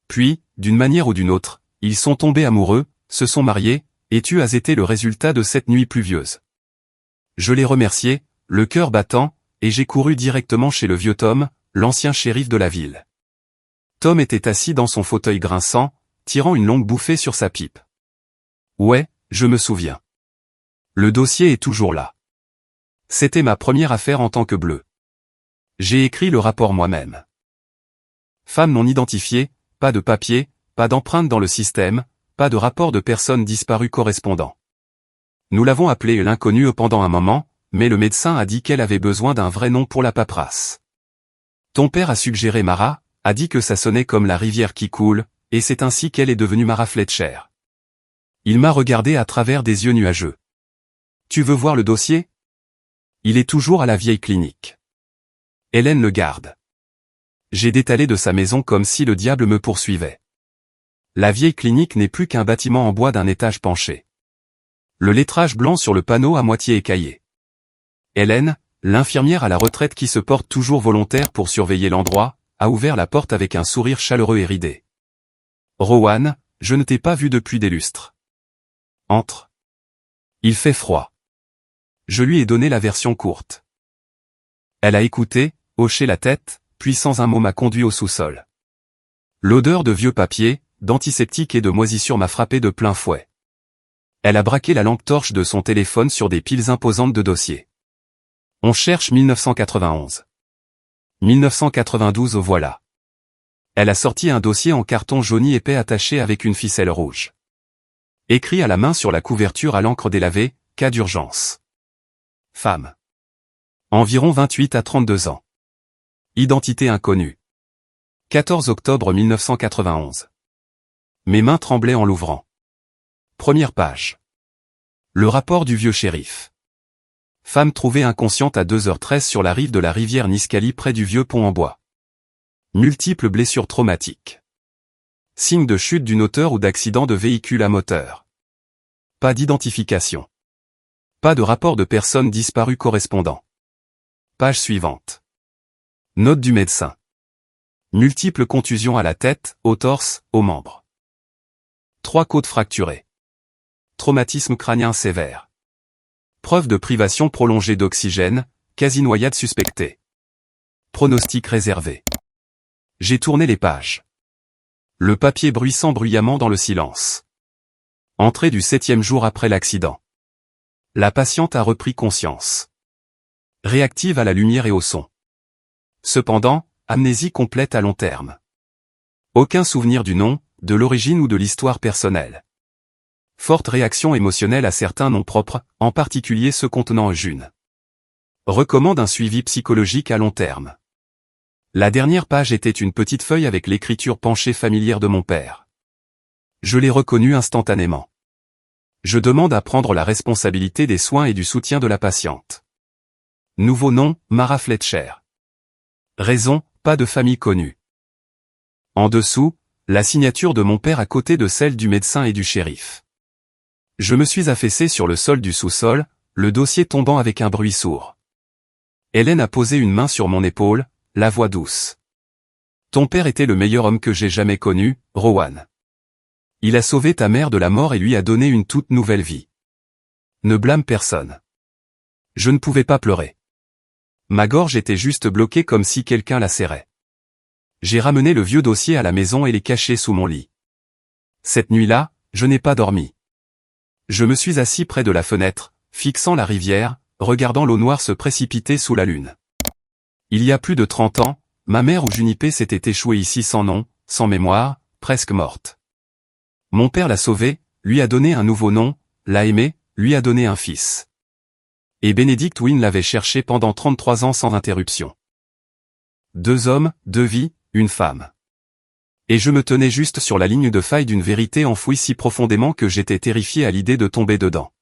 Puis, d'une manière ou d'une autre, ils sont tombés amoureux, se sont mariés, et tu as été le résultat de cette nuit pluvieuse. Je l'ai remercié, le cœur battant, et j'ai couru directement chez le vieux Tom, l'ancien shérif de la ville. Tom était assis dans son fauteuil grinçant, tirant une longue bouffée sur sa pipe. Ouais, je me souviens. Le dossier est toujours là. C'était ma première affaire en tant que bleu. J'ai écrit le rapport moi-même. Femme non identifiée, pas de papier, pas d'empreinte dans le système, pas de rapport de personne disparue correspondant. Nous l'avons appelée l'inconnue pendant un moment, mais le médecin a dit qu'elle avait besoin d'un vrai nom pour la paperasse. Ton père a suggéré Mara, a dit que ça sonnait comme la rivière qui coule, et c'est ainsi qu'elle est devenue Mara Fletcher. Il m'a regardé à travers des yeux nuageux. Tu veux voir le dossier? Il est toujours à la vieille clinique. Hélène le garde. J'ai détalé de sa maison comme si le diable me poursuivait. La vieille clinique n'est plus qu'un bâtiment en bois d'un étage penché. Le lettrage blanc sur le panneau à moitié écaillé. Hélène, l'infirmière à la retraite qui se porte toujours volontaire pour surveiller l'endroit, a ouvert la porte avec un sourire chaleureux et ridé. Rowan, je ne t'ai pas vu depuis des lustres. Entre. Il fait froid. Je lui ai donné la version courte. Elle a écouté, hoché la tête, puis sans un mot m'a conduit au sous-sol. L'odeur de vieux papier, d'antiseptique et de moisissure m'a frappé de plein fouet. Elle a braqué la lampe torche de son téléphone sur des piles imposantes de dossiers. On cherche 1991. 1992 voilà. Elle a sorti un dossier en carton jauni épais attaché avec une ficelle rouge. Écrit à la main sur la couverture à l'encre délavée, cas d'urgence. Femme. Environ 28 à 32 ans. Identité inconnue. 14 octobre 1991. Mes mains tremblaient en l'ouvrant. Première page. Le rapport du vieux shérif. Femme trouvée inconsciente à 2h13 sur la rive de la rivière Nisqually près du vieux pont en bois. Multiples blessures traumatiques. Signe de chute d'une hauteur ou d'accident de véhicule à moteur. Pas d'identification. Pas de rapport de personne disparue correspondant. Page suivante. Note du médecin. Multiples contusions à la tête, au torse, aux membres. 3 côtes fracturées. Traumatisme crânien sévère. Preuve de privation prolongée d'oxygène, quasi-noyade suspectée. Pronostic réservé. J'ai tourné les pages. Le papier bruissant bruyamment dans le silence. Entrée du 7e jour après l'accident. La patiente a repris conscience. Réactive à la lumière et au son. Cependant, amnésie complète à long terme. Aucun souvenir du nom, de l'origine ou de l'histoire personnelle. Forte réaction émotionnelle à certains noms propres, en particulier ceux contenant June. Recommande un suivi psychologique à long terme. La dernière page était une petite feuille avec l'écriture penchée familière de mon père. Je l'ai reconnu instantanément. Je demande à prendre la responsabilité des soins et du soutien de la patiente. Nouveau nom, Mara Fletcher. Raison, pas de famille connue. En dessous, la signature de mon père à côté de celle du médecin et du shérif. Je me suis affaissé sur le sol du sous-sol, le dossier tombant avec un bruit sourd. Hélène a posé une main sur mon épaule, la voix douce. Ton père était le meilleur homme que j'ai jamais connu, Rowan. Il a sauvé ta mère de la mort et lui a donné une toute nouvelle vie. Ne blâme personne. Je ne pouvais pas pleurer. Ma gorge était juste bloquée comme si quelqu'un la serrait. J'ai ramené le vieux dossier à la maison et l'ai caché sous mon lit. Cette nuit-là, je n'ai pas dormi. Je me suis assis près de la fenêtre, fixant la rivière, regardant l'eau noire se précipiter sous la lune. Il y a plus de 30 ans, ma mère ou Junipé s'était échouée ici sans nom, sans mémoire, presque morte. Mon père l'a sauvée, lui a donné un nouveau nom, l'a aimée, lui a donné un fils. Et Benedict Wynne l'avait cherché pendant 33 ans sans interruption. 2 hommes, 2 vies, une femme. Et je me tenais juste sur la ligne de faille d'une vérité enfouie si profondément que j'étais terrifié à l'idée de tomber dedans.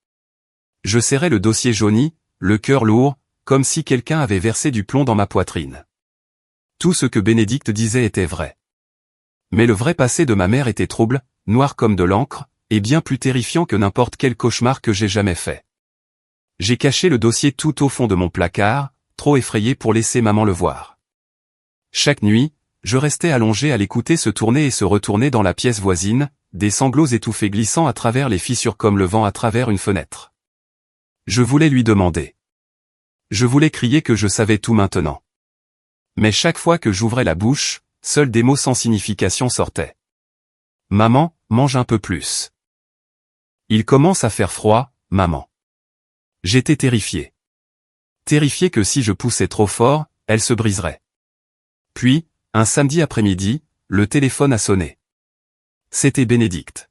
Je serrais le dossier jauni, le cœur lourd, comme si quelqu'un avait versé du plomb dans ma poitrine. Tout ce que Bénédicte disait était vrai. Mais le vrai passé de ma mère était trouble, noir comme de l'encre, et bien plus terrifiant que n'importe quel cauchemar que j'ai jamais fait. J'ai caché le dossier tout au fond de mon placard, trop effrayé pour laisser maman le voir. Chaque nuit, je restais allongé à l'écouter se tourner et se retourner dans la pièce voisine, des sanglots étouffés glissant à travers les fissures comme le vent à travers une fenêtre. Je voulais lui demander. Je voulais crier que je savais tout maintenant. Mais chaque fois que j'ouvrais la bouche, seuls des mots sans signification sortaient. Maman, mange un peu plus. Il commence à faire froid, maman. J'étais terrifié. Terrifié que si je poussais trop fort, elle se briserait. Puis, un samedi après-midi, le téléphone a sonné. C'était Bénédicte.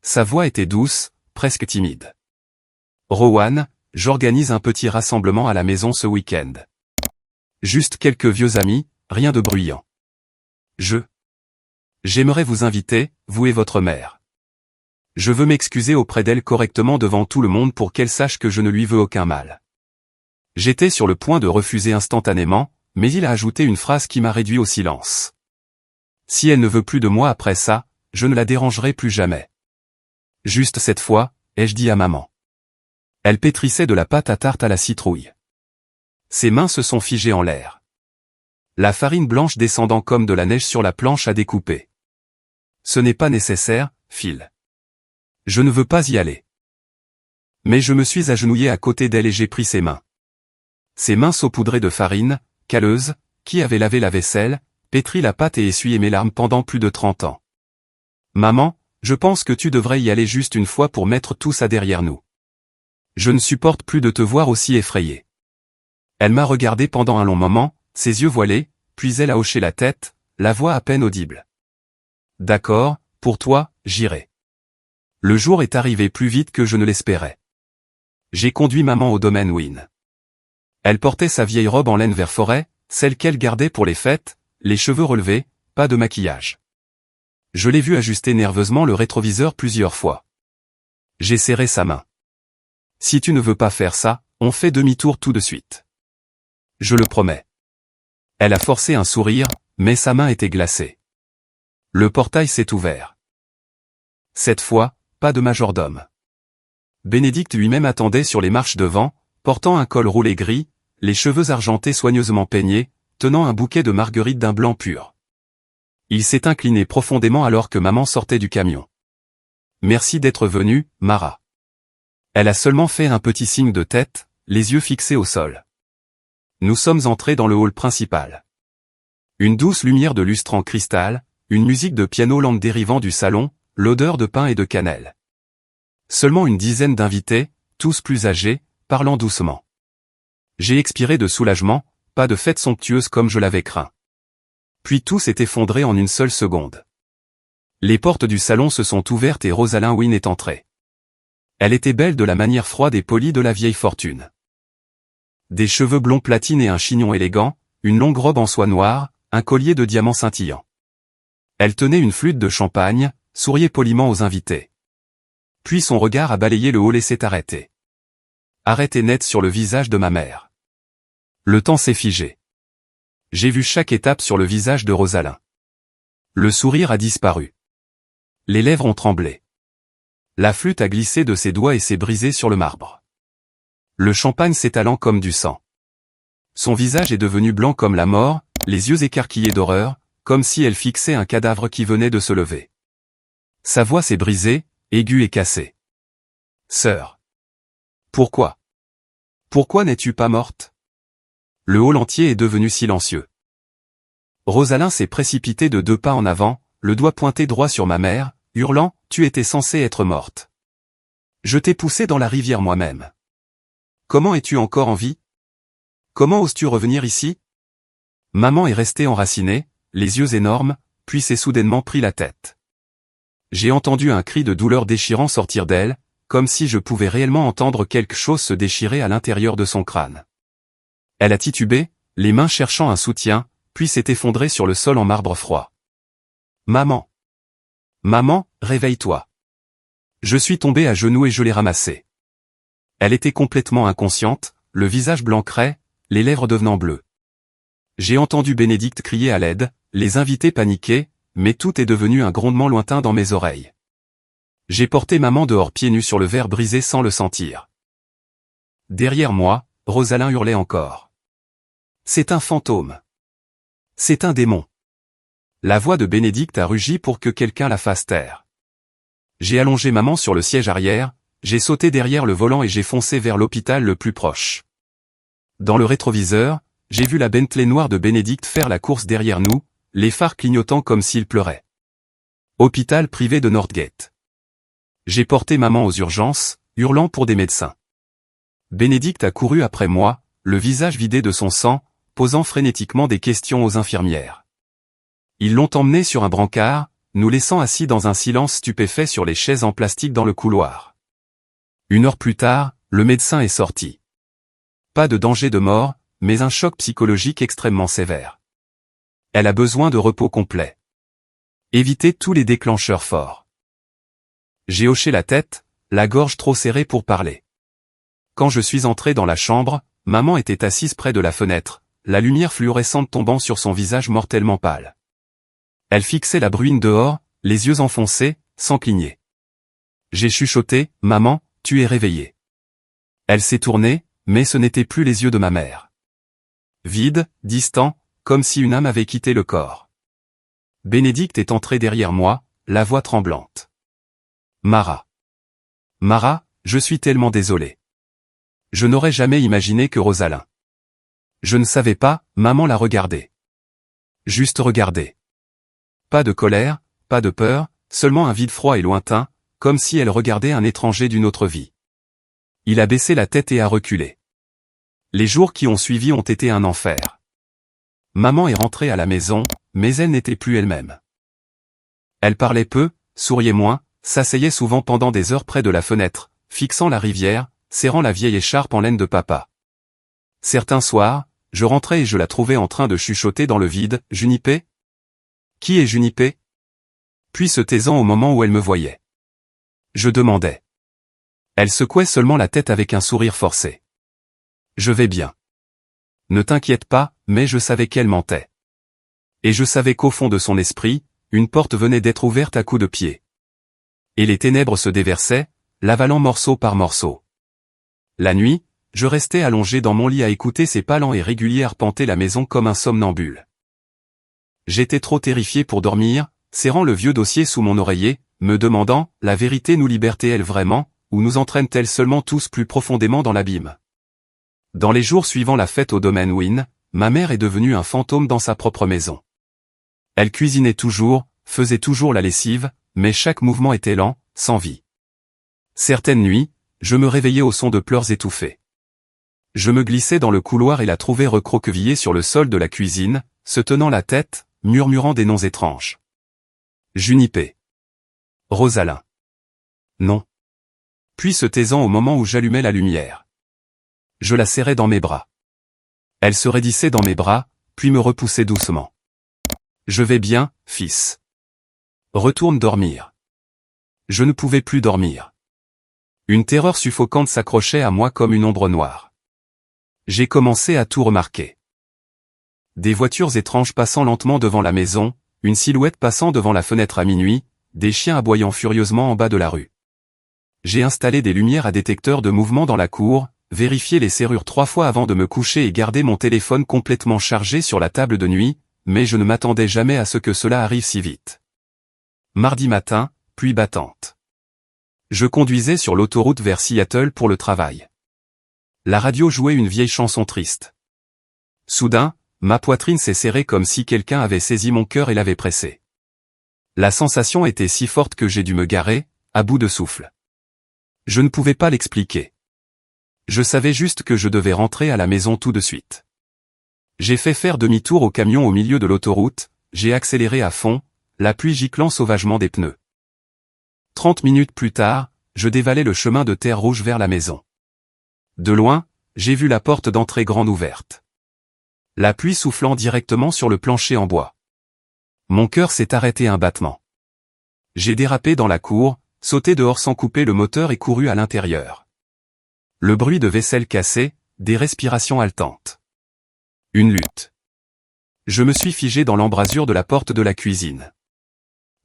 Sa voix était douce, presque timide. Rowan, j'organise un petit rassemblement à la maison ce week-end. Juste quelques vieux amis, rien de bruyant. J'aimerais vous inviter, vous et votre mère. Je veux m'excuser auprès d'elle correctement devant tout le monde pour qu'elle sache que je ne lui veux aucun mal. J'étais sur le point de refuser instantanément, mais il a ajouté une phrase qui m'a réduit au silence. Si elle ne veut plus de moi après ça, je ne la dérangerai plus jamais. Juste cette fois, ai-je dit à maman. Elle pétrissait de la pâte à tarte à la citrouille. Ses mains se sont figées en l'air. La farine blanche descendant comme de la neige sur la planche à découper. Ce n'est pas nécessaire, Phil. Je ne veux pas y aller. Mais je me suis agenouillé à côté d'elle et j'ai pris ses mains. Ses mains saupoudrées de farine, calleuses, qui avaient lavé la vaisselle, pétri la pâte et essuyé mes larmes pendant plus de 30 ans. Maman, je pense que tu devrais y aller juste une fois pour mettre tout ça derrière nous. Je ne supporte plus de te voir aussi effrayée. Elle m'a regardé pendant un long moment, ses yeux voilés, puis elle a hoché la tête, la voix à peine audible. D'accord, pour toi, j'irai. Le jour est arrivé plus vite que je ne l'espérais. J'ai conduit maman au domaine Wynne. Elle portait sa vieille robe en laine vert forêt, celle qu'elle gardait pour les fêtes, les cheveux relevés, pas de maquillage. Je l'ai vue ajuster nerveusement le rétroviseur plusieurs fois. J'ai serré sa main. Si tu ne veux pas faire ça, on fait demi-tour tout de suite. Je le promets. Elle a forcé un sourire, mais sa main était glacée. Le portail s'est ouvert. Cette fois, pas de majordome. Bénédicte lui-même attendait sur les marches devant, portant un col roulé gris, les cheveux argentés soigneusement peignés, tenant un bouquet de marguerites d'un blanc pur. Il s'est incliné profondément alors que maman sortait du camion. Merci d'être venue, Mara. Elle a seulement fait un petit signe de tête, les yeux fixés au sol. Nous sommes entrés dans le hall principal. Une douce lumière de lustre en cristal, une musique de piano lente dérivant du salon, l'odeur de pain et de cannelle. Seulement une dizaine d'invités, tous plus âgés, parlant doucement. J'ai expiré de soulagement, pas de fête somptueuse comme je l'avais craint. Puis tout s'est effondré en une seule seconde. Les portes du salon se sont ouvertes et Rosalind Wynne est entrée. Elle était belle de la manière froide et polie de la vieille fortune. Des cheveux blonds platine et un chignon élégant, une longue robe en soie noire, un collier de diamants scintillants. Elle tenait une flûte de champagne, souriait poliment aux invités. Puis son regard a balayé le hall et s'est arrêté. Arrêté net sur le visage de ma mère. Le temps s'est figé. J'ai vu chaque étape sur le visage de Rosalind. Le sourire a disparu. Les lèvres ont tremblé. La flûte a glissé de ses doigts et s'est brisée sur le marbre. Le champagne s'étalant comme du sang. Son visage est devenu blanc comme la mort, les yeux écarquillés d'horreur, comme si elle fixait un cadavre qui venait de se lever. Sa voix s'est brisée, aiguë et cassée. Sœur. Pourquoi? Pourquoi n'es-tu pas morte? Le hall entier est devenu silencieux. Rosalind s'est précipitée de 2 pas en avant, le doigt pointé droit sur ma mère, hurlant, tu étais censée être morte. Je t'ai poussée dans la rivière moi-même. Comment es-tu encore en vie? Comment oses-tu revenir ici? Maman est restée enracinée, les yeux énormes, puis s'est soudainement pris la tête. J'ai entendu un cri de douleur déchirant sortir d'elle, comme si je pouvais réellement entendre quelque chose se déchirer à l'intérieur de son crâne. Elle a titubé, les mains cherchant un soutien, puis s'est effondrée sur le sol en marbre froid. Maman. Maman, réveille-toi. Je suis tombé à genoux et je l'ai ramassée. Elle était complètement inconsciente, le visage blanc craie, les lèvres devenant bleues. J'ai entendu Bénédicte crier à l'aide, les invités paniquaient, mais tout est devenu un grondement lointain dans mes oreilles. J'ai porté maman dehors pieds nus sur le verre brisé sans le sentir. Derrière moi, Rosalyn hurlait encore. C'est un fantôme. C'est un démon. La voix de Bénédicte a rugi pour que quelqu'un la fasse taire. J'ai allongé maman sur le siège arrière, j'ai sauté derrière le volant et j'ai foncé vers l'hôpital le plus proche. Dans le rétroviseur, j'ai vu la Bentley noire de Bénédicte faire la course derrière nous, les phares clignotant comme s'il pleurait. Hôpital privé de Northgate. J'ai porté maman aux urgences, hurlant pour des médecins. Bénédicte a couru après moi, le visage vidé de son sang, posant frénétiquement des questions aux infirmières. Ils l'ont emmenée sur un brancard, nous laissant assis dans un silence stupéfait sur les chaises en plastique dans le couloir. 1 heure plus tard, le médecin est sorti. Pas de danger de mort, mais un choc psychologique extrêmement sévère. Elle a besoin de repos complet. Évitez tous les déclencheurs forts. J'ai hoché la tête, la gorge trop serrée pour parler. Quand je suis entré dans la chambre, maman était assise près de la fenêtre, la lumière fluorescente tombant sur son visage mortellement pâle. Elle fixait la bruine dehors, les yeux enfoncés, sans cligner. J'ai chuchoté, « Maman, tu es réveillée. » Elle s'est tournée, mais ce n'étaient plus les yeux de ma mère. Vide, distant, comme si une âme avait quitté le corps. Bénédicte est entrée derrière moi, la voix tremblante. « Mara. Mara, je suis tellement désolé. Je n'aurais jamais imaginé que Rosalyn. Je ne savais pas, maman l'a regardé. Juste regarder. Pas de colère, pas de peur, seulement un vide froid et lointain, comme si elle regardait un étranger d'une autre vie. Il a baissé la tête et a reculé. Les jours qui ont suivi ont été un enfer. Maman est rentrée à la maison, mais elle n'était plus elle-même. Elle parlait peu, souriait moins, s'asseyait souvent pendant des heures près de la fenêtre, fixant la rivière, serrant la vieille écharpe en laine de papa. Certains soirs, je rentrais et je la trouvais en train de chuchoter dans le vide, « Junipé ? Qui est Junipé ?» Puis se taisant au moment où elle me voyait. Je demandais. Elle secouait seulement la tête avec un sourire forcé. Je vais bien. Ne t'inquiète pas, mais je savais qu'elle mentait. Et je savais qu'au fond de son esprit, une porte venait d'être ouverte à coups de pied. Et les ténèbres se déversaient, l'avalant morceau par morceau. La nuit, je restais allongé dans mon lit à écouter ces pas lents et réguliers arpenter la maison comme un somnambule. J'étais trop terrifié pour dormir, serrant le vieux dossier sous mon oreiller, me demandant, la vérité nous libère-t-elle vraiment, ou nous entraîne-t-elle seulement tous plus profondément dans l'abîme? Dans les jours suivant la fête au domaine Wynne, ma mère est devenue un fantôme dans sa propre maison. Elle cuisinait toujours, faisait toujours la lessive, mais chaque mouvement était lent, sans vie. Certaines nuits, je me réveillais au son de pleurs étouffés. Je me glissais dans le couloir et la trouvais recroquevillée sur le sol de la cuisine, se tenant la tête, murmurant des noms étranges. Junipé. Rosalyn. Non. Puis se taisant au moment où j'allumais la lumière. Je la serrais dans mes bras. Elle se raidissait dans mes bras, puis me repoussait doucement. Je vais bien, fils. Retourne dormir. Je ne pouvais plus dormir. Une terreur suffocante s'accrochait à moi comme une ombre noire. J'ai commencé à tout remarquer. Des voitures étranges passant lentement devant la maison, une silhouette passant devant la fenêtre à minuit, des chiens aboyant furieusement en bas de la rue. J'ai installé des lumières à détecteur de mouvement dans la cour, vérifié les serrures 3 fois avant de me coucher et gardé mon téléphone complètement chargé sur la table de nuit, mais je ne m'attendais jamais à ce que cela arrive si vite. Mardi matin, pluie battante. Je conduisais sur l'autoroute vers Seattle pour le travail. La radio jouait une vieille chanson triste. Soudain, ma poitrine s'est serrée comme si quelqu'un avait saisi mon cœur et l'avait pressé. La sensation était si forte que j'ai dû me garer, à bout de souffle. Je ne pouvais pas l'expliquer. Je savais juste que je devais rentrer à la maison tout de suite. J'ai fait faire demi-tour au camion au milieu de l'autoroute, j'ai accéléré à fond, la pluie giclant sauvagement des pneus. 30 minutes plus tard, je dévalais le chemin de terre rouge vers la maison. De loin, j'ai vu la porte d'entrée grande ouverte. La pluie soufflant directement sur le plancher en bois. Mon cœur s'est arrêté un battement. J'ai dérapé dans la cour, sauté dehors sans couper le moteur et couru à l'intérieur. Le bruit de vaisselle cassée, des respirations haletantes. Une lutte. Je me suis figé dans l'embrasure de la porte de la cuisine.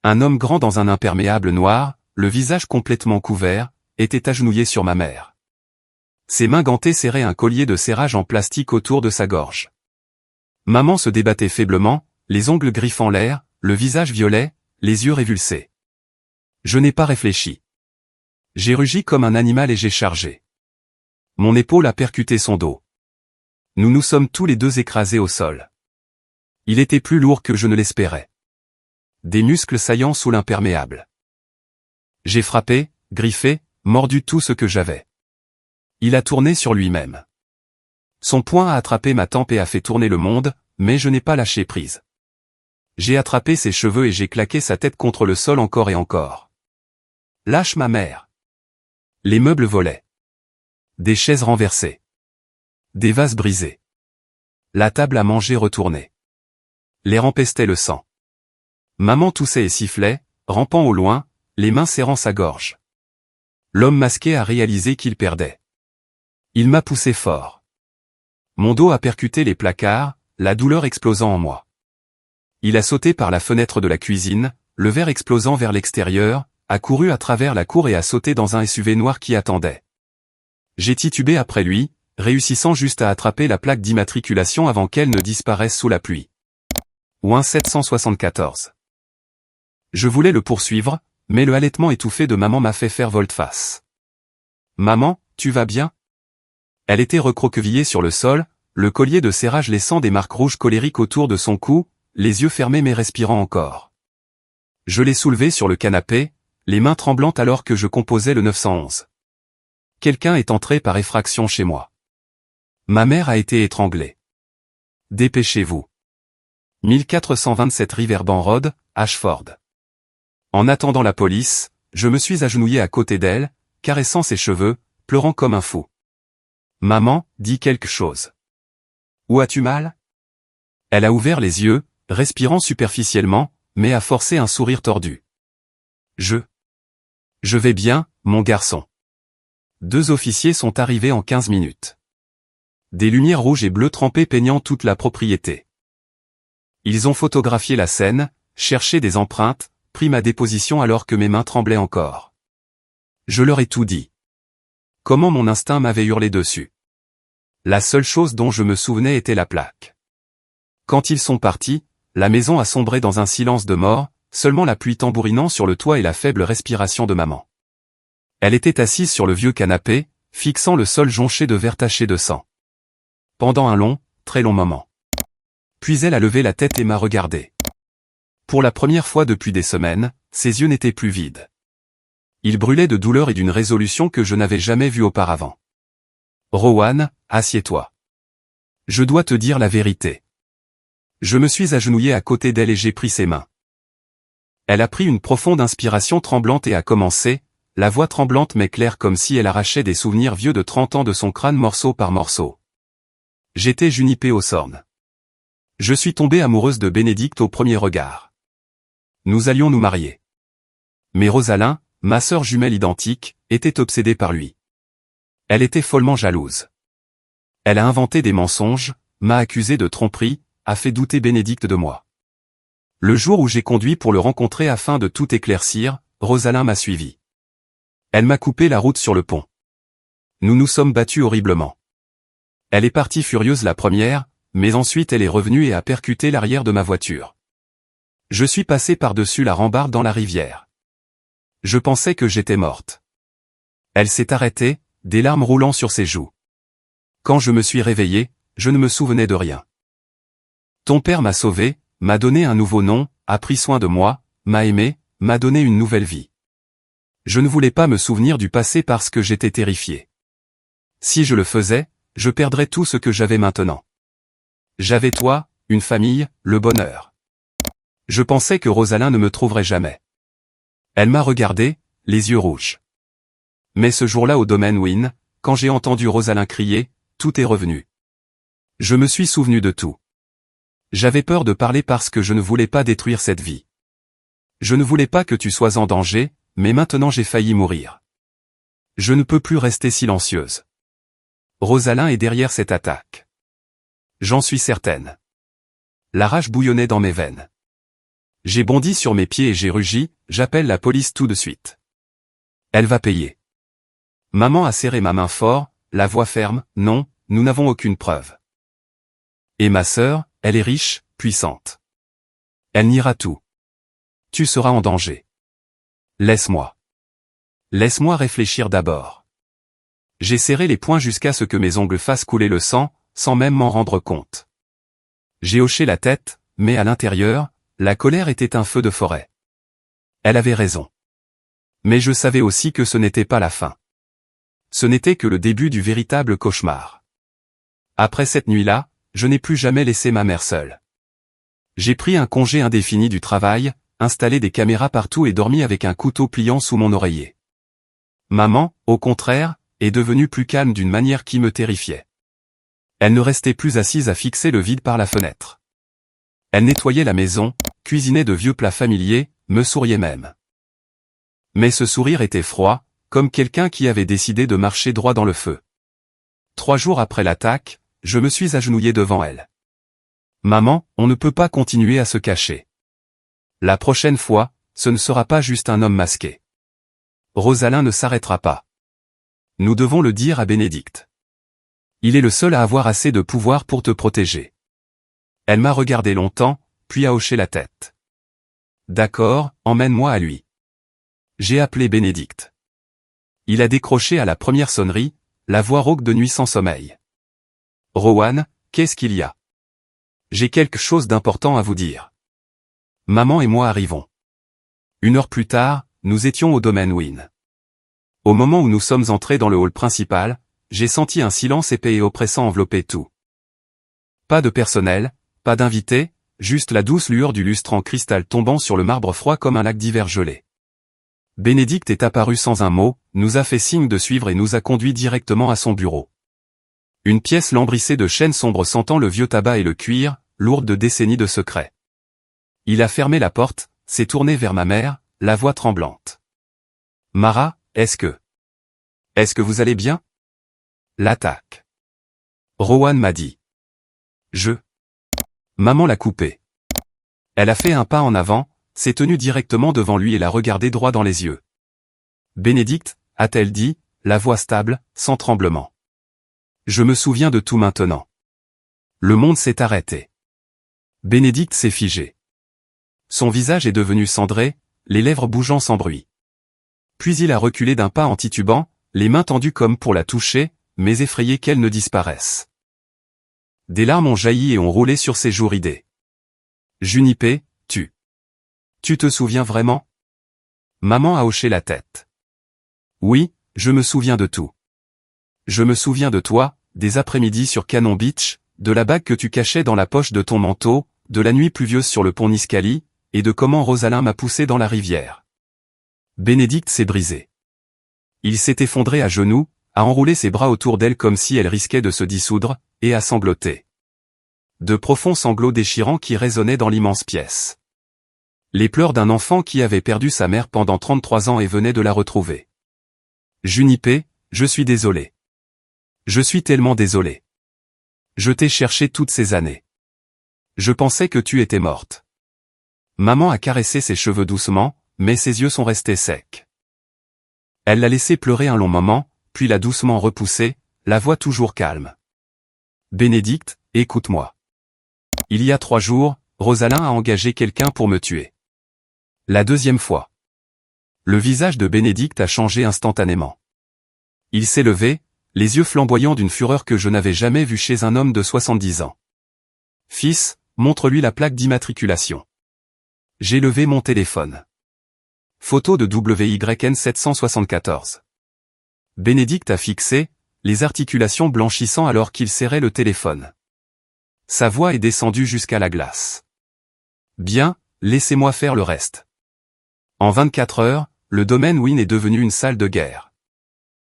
Un homme grand dans un imperméable noir, le visage complètement couvert, était agenouillé sur ma mère. Ses mains gantées serraient un collier de serrage en plastique autour de sa gorge. Maman se débattait faiblement, les ongles griffant l'air, le visage violet, les yeux révulsés. Je n'ai pas réfléchi. J'ai rugi comme un animal et j'ai chargé. Mon épaule a percuté son dos. Nous nous sommes tous les deux écrasés au sol. Il était plus lourd que je ne l'espérais. Des muscles saillants sous l'imperméable. J'ai frappé, griffé, mordu tout ce que j'avais. Il a tourné sur lui-même. Son poing a attrapé ma tempe et a fait tourner le monde, mais je n'ai pas lâché prise. J'ai attrapé ses cheveux et j'ai claqué sa tête contre le sol encore et encore. Lâche ma mère. Les meubles volaient. Des chaises renversées. Des vases brisés. La table à manger retournée. L'air empestait le sang. Maman toussait et sifflait, rampant au loin, les mains serrant sa gorge. L'homme masqué a réalisé qu'il perdait. Il m'a poussé fort. Mon dos a percuté les placards, la douleur explosant en moi. Il a sauté par la fenêtre de la cuisine, le verre explosant vers l'extérieur, a couru à travers la cour et a sauté dans un SUV noir qui attendait. J'ai titubé après lui, réussissant juste à attraper la plaque d'immatriculation avant qu'elle ne disparaisse sous la pluie. Ouin 774. Je voulais le poursuivre, mais le halètement étouffé de maman m'a fait faire volte-face. Maman, tu vas bien? Elle était recroquevillée sur le sol, le collier de serrage laissant des marques rouges colériques autour de son cou, les yeux fermés mais respirant encore. Je l'ai soulevée sur le canapé, les mains tremblantes alors que je composais le 911. Quelqu'un est entré par effraction chez moi. Ma mère a été étranglée. Dépêchez-vous. 1427 Riverbank Road, Ashford. En attendant la police, je me suis agenouillé à côté d'elle, caressant ses cheveux, pleurant comme un fou. Maman, dis quelque chose. Où as-tu mal? Elle a ouvert les yeux, respirant superficiellement, mais a forcé un sourire tordu. Je vais bien, mon garçon. 2 officiers sont arrivés en 15 minutes. Des lumières rouges et bleues trempées peignant toute la propriété. Ils ont photographié la scène, cherché des empreintes, pris ma déposition alors que mes mains tremblaient encore. Je leur ai tout dit. Comment mon instinct m'avait hurlé dessus. La seule chose dont je me souvenais était la plaque. Quand ils sont partis, la maison a sombré dans un silence de mort, seulement la pluie tambourinant sur le toit et la faible respiration de maman. Elle était assise sur le vieux canapé, fixant le sol jonché de verre taché de sang. Pendant un long, très long moment. Puis elle a levé la tête et m'a regardé. Pour la première fois depuis des semaines, ses yeux n'étaient plus vides. Ils brûlaient de douleur et d'une résolution que je n'avais jamais vue auparavant. Rowan, assieds-toi. Je dois te dire la vérité. Je me suis agenouillé à côté d'elle et j'ai pris ses mains. Elle a pris une profonde inspiration tremblante et a commencé, la voix tremblante mais claire comme si elle arrachait des souvenirs vieux de 30 ans de son crâne morceau par morceau. J'étais Junipé Hawthorne. Je suis tombée amoureuse de Bénédicte au premier regard. Nous allions nous marier. Mais Rosalyn, ma sœur jumelle identique, était obsédée par lui. Elle était follement jalouse. Elle a inventé des mensonges, m'a accusé de tromperie, a fait douter Bénédicte de moi. Le jour où j'ai conduit pour le rencontrer afin de tout éclaircir, Rosalyn m'a suivi. Elle m'a coupé la route sur le pont. Nous nous sommes battus horriblement. Elle est partie furieuse la première, mais ensuite elle est revenue et a percuté l'arrière de ma voiture. Je suis passé par-dessus la rambarde dans la rivière. Je pensais que j'étais morte. Elle s'est arrêtée, des larmes roulant sur ses joues. Quand je me suis réveillé, je ne me souvenais de rien. Ton père m'a sauvé, m'a donné un nouveau nom, a pris soin de moi, m'a aimé, m'a donné une nouvelle vie. Je ne voulais pas me souvenir du passé parce que j'étais terrifié. Si je le faisais, je perdrais tout ce que j'avais maintenant. J'avais toi, une famille, le bonheur. Je pensais que Rosalyn ne me trouverait jamais. Elle m'a regardé, les yeux rouges. Mais ce jour-là au domaine Wynne, quand j'ai entendu Rosalyn crier, tout est revenu. Je me suis souvenu de tout. J'avais peur de parler parce que je ne voulais pas détruire cette vie. Je ne voulais pas que tu sois en danger, mais maintenant j'ai failli mourir. Je ne peux plus rester silencieuse. Rosalind est derrière cette attaque. J'en suis certaine. La rage bouillonnait dans mes veines. J'ai bondi sur mes pieds et j'ai rugi, j'appelle la police tout de suite. Elle va payer. Maman a serré ma main fort, la voix ferme, non, nous n'avons aucune preuve. Et ma sœur, elle est riche, puissante. Elle niera tout. Tu seras en danger. Laisse-moi. Laisse-moi réfléchir d'abord. J'ai serré les poings jusqu'à ce que mes ongles fassent couler le sang, sans même m'en rendre compte. J'ai hoché la tête, mais à l'intérieur, la colère était un feu de forêt. Elle avait raison. Mais je savais aussi que ce n'était pas la fin. Ce n'était que le début du véritable cauchemar. Après cette nuit-là, je n'ai plus jamais laissé ma mère seule. J'ai pris un congé indéfini du travail, installé des caméras partout et dormi avec un couteau pliant sous mon oreiller. Maman, au contraire, est devenue plus calme d'une manière qui me terrifiait. Elle ne restait plus assise à fixer le vide par la fenêtre. Elle nettoyait la maison, cuisinait de vieux plats familiers, me souriait même. Mais ce sourire était froid, comme quelqu'un qui avait décidé de marcher droit dans le feu. 3 jours après l'attaque, je me suis agenouillé devant elle. Maman, on ne peut pas continuer à se cacher. La prochaine fois, ce ne sera pas juste un homme masqué. Rosalind ne s'arrêtera pas. Nous devons le dire à Bénédicte. Il est le seul à avoir assez de pouvoir pour te protéger. Elle m'a regardé longtemps, puis a hoché la tête. D'accord, emmène-moi à lui. J'ai appelé Bénédicte. Il a décroché à la première sonnerie, la voix rauque de nuit sans sommeil. Rowan, qu'est-ce qu'il y a? J'ai quelque chose d'important à vous dire. Maman et moi arrivons. 1 heure plus tard, nous étions au domaine Wynne. Au moment où nous sommes entrés dans le hall principal, j'ai senti un silence épais et oppressant envelopper tout. Pas de personnel, pas d'invités, juste la douce lueur du lustre en cristal tombant sur le marbre froid comme un lac d'hiver gelé. Bénédicte est apparu sans un mot, nous a fait signe de suivre et nous a conduits directement à son bureau. Une pièce lambrissée de chaînes sombres sentant le vieux tabac et le cuir, lourde de décennies de secrets. Il a fermé la porte, s'est tourné vers ma mère, la voix tremblante. Mara, est-ce que vous allez bien? L'attaque. Rowan m'a dit. Maman l'a coupé. Elle a fait un pas en avant, s'est tenue directement devant lui et l'a regardé droit dans les yeux. Bénédicte, a-t-elle dit, la voix stable, sans tremblement. Je me souviens de tout maintenant. Le monde s'est arrêté. Bénédicte s'est figée. Son visage est devenu cendré, les lèvres bougeant sans bruit. Puis il a reculé d'un pas en titubant, les mains tendues comme pour la toucher, mais effrayé qu'elle ne disparaisse. Des larmes ont jailli et ont roulé sur ses joues ridées. Junipé, tu te souviens vraiment? Maman a hoché la tête. Oui, je me souviens de tout. Je me souviens de toi, des après-midi sur Cannon Beach, de la bague que tu cachais dans la poche de ton manteau, de la nuit pluvieuse sur le pont Nisqually, et de comment Rosalind m'a poussé dans la rivière. Bénédicte s'est brisé. Il s'est effondré à genoux, a enroulé ses bras autour d'elle comme si elle risquait de se dissoudre, et a sangloté. De profonds sanglots déchirants qui résonnaient dans l'immense pièce. Les pleurs d'un enfant qui avait perdu sa mère pendant 33 ans et venait de la retrouver. Junipé, je suis désolé. Je suis tellement désolé. Je t'ai cherché toutes ces années. Je pensais que tu étais morte. Maman a caressé ses cheveux doucement, mais ses yeux sont restés secs. Elle l'a laissé pleurer un long moment, puis l'a doucement repoussé, la voix toujours calme. Bénédicte, écoute-moi. Il y a 3 jours, Rosalind a engagé quelqu'un pour me tuer. La 2e fois. Le visage de Bénédicte a changé instantanément. Il s'est levé, les yeux flamboyants d'une fureur que je n'avais jamais vue chez un homme de 70 ans. Fils, montre-lui la plaque d'immatriculation. J'ai levé mon téléphone. Photo de WYN 774. Bénédicte a fixé, les articulations blanchissant alors qu'il serrait le téléphone. Sa voix est descendue jusqu'à la glace. Bien, laissez-moi faire le reste. En 24 heures, le domaine Wynne est devenu une salle de guerre.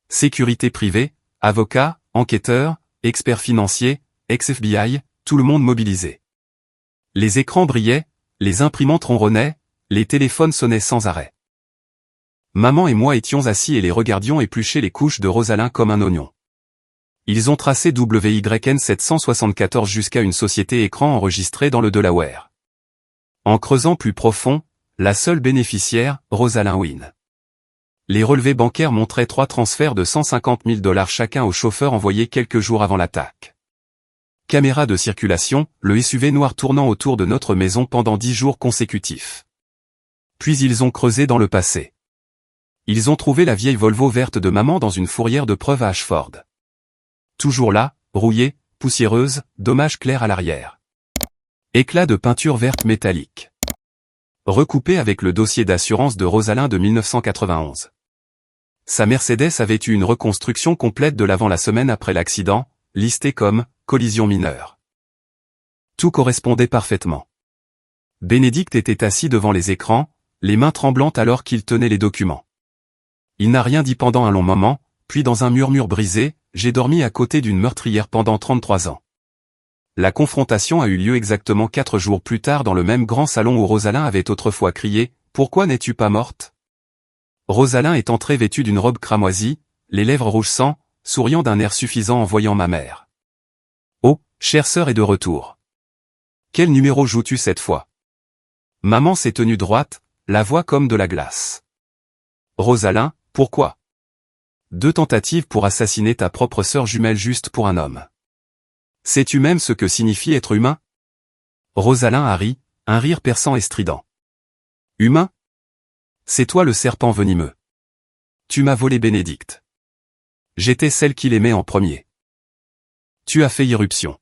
Sécurité privée, avocats, enquêteurs, experts financiers, ex-FBI, tout le monde mobilisé. Les écrans brillaient, les imprimantes ronronnaient, les téléphones sonnaient sans arrêt. Maman et moi étions assis et les regardions éplucher les couches de Rosalind comme un oignon. Ils ont tracé WYN 774 jusqu'à une société écran enregistrée dans le Delaware. En creusant plus profond, la seule bénéficiaire, Rosalind Wynne. Les relevés bancaires montraient 3 transferts de 150 000 $ chacun au chauffeur envoyé quelques jours avant l'attaque. Caméra de circulation, le SUV noir tournant autour de notre maison pendant 10 jours consécutifs. Puis ils ont creusé dans le passé. Ils ont trouvé la vieille Volvo verte de maman dans une fourrière de preuve à Ashford. Toujours là, rouillée, poussiéreuse, dommages clairs à l'arrière. Éclat de peinture verte métallique. Recoupé avec le dossier d'assurance de Rosalind de 1991. Sa Mercedes avait eu une reconstruction complète de l'avant la semaine après l'accident, listée comme « collision mineure ». Tout correspondait parfaitement. Bénédicte était assis devant les écrans, les mains tremblantes alors qu'il tenait les documents. Il n'a rien dit pendant un long moment, puis dans un murmure brisé, j'ai dormi à côté d'une meurtrière pendant 33 ans. La confrontation a eu lieu exactement 4 jours plus tard dans le même grand salon où Rosalind avait autrefois crié « Pourquoi n'es-tu pas morte ?» Rosalind est entrée vêtue d'une robe cramoisie, les lèvres rouges sang, souriant d'un air suffisant en voyant ma mère. « Oh, chère sœur est de retour. Quel numéro joues-tu cette fois ?» Maman s'est tenue droite, la voix comme de la glace. « Rosalind, pourquoi ? 2 tentatives pour assassiner ta propre sœur jumelle juste pour un homme. Sais-tu même ce que signifie être humain ? » Rosalind a ri, un rire perçant et strident. « Humain ? C'est toi le serpent venimeux. Tu m'as volé Bénédicte. J'étais celle qu'il aimait en premier. Tu as fait irruption.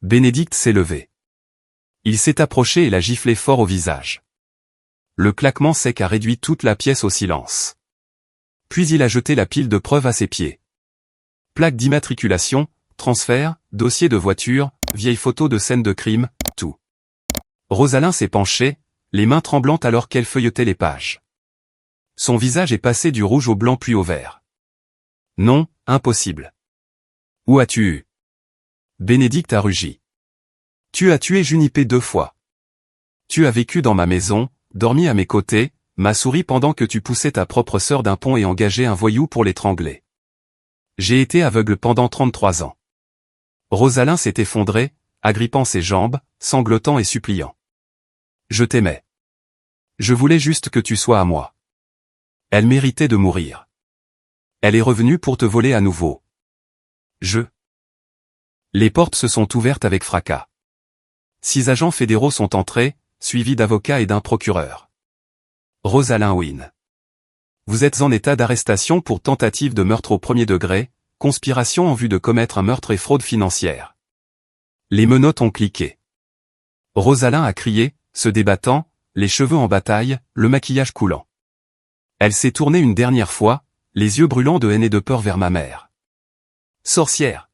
Bénédicte s'est levé. Il s'est approché et l'a giflé fort au visage. Le claquement sec a réduit toute la pièce au silence. Puis il a jeté la pile de preuves à ses pieds. Plaque d'immatriculation, transfert, dossier de voiture, vieille photo de scène de crime, tout. Rosalind s'est penchée, les mains tremblantes alors qu'elle feuilletait les pages. Son visage est passé du rouge au blanc puis au vert. Non, impossible. Où as-tu eu ? Bénédicte a rugi. Tu as tué Junipé 2 fois. Tu as vécu dans ma maison, dormi à mes côtés, m'a souri pendant que tu poussais ta propre sœur d'un pont et engageais un voyou pour l'étrangler. J'ai été aveugle pendant 33 ans. Rosalind s'est effondrée, agrippant ses jambes, sanglotant et suppliant. Je t'aimais. Je voulais juste que tu sois à moi. Elle méritait de mourir. Elle est revenue pour te voler à nouveau. Les portes se sont ouvertes avec fracas. 6 agents fédéraux sont entrés, suivis d'avocats et d'un procureur. Rosalind Wynne. Vous êtes en état d'arrestation pour tentative de meurtre au premier degré, conspiration en vue de commettre un meurtre et fraude financière. Les menottes ont cliqué. Rosalind a crié, se débattant, les cheveux en bataille, le maquillage coulant. Elle s'est tournée une dernière fois, les yeux brûlants de haine et de peur vers ma mère. Sorcière!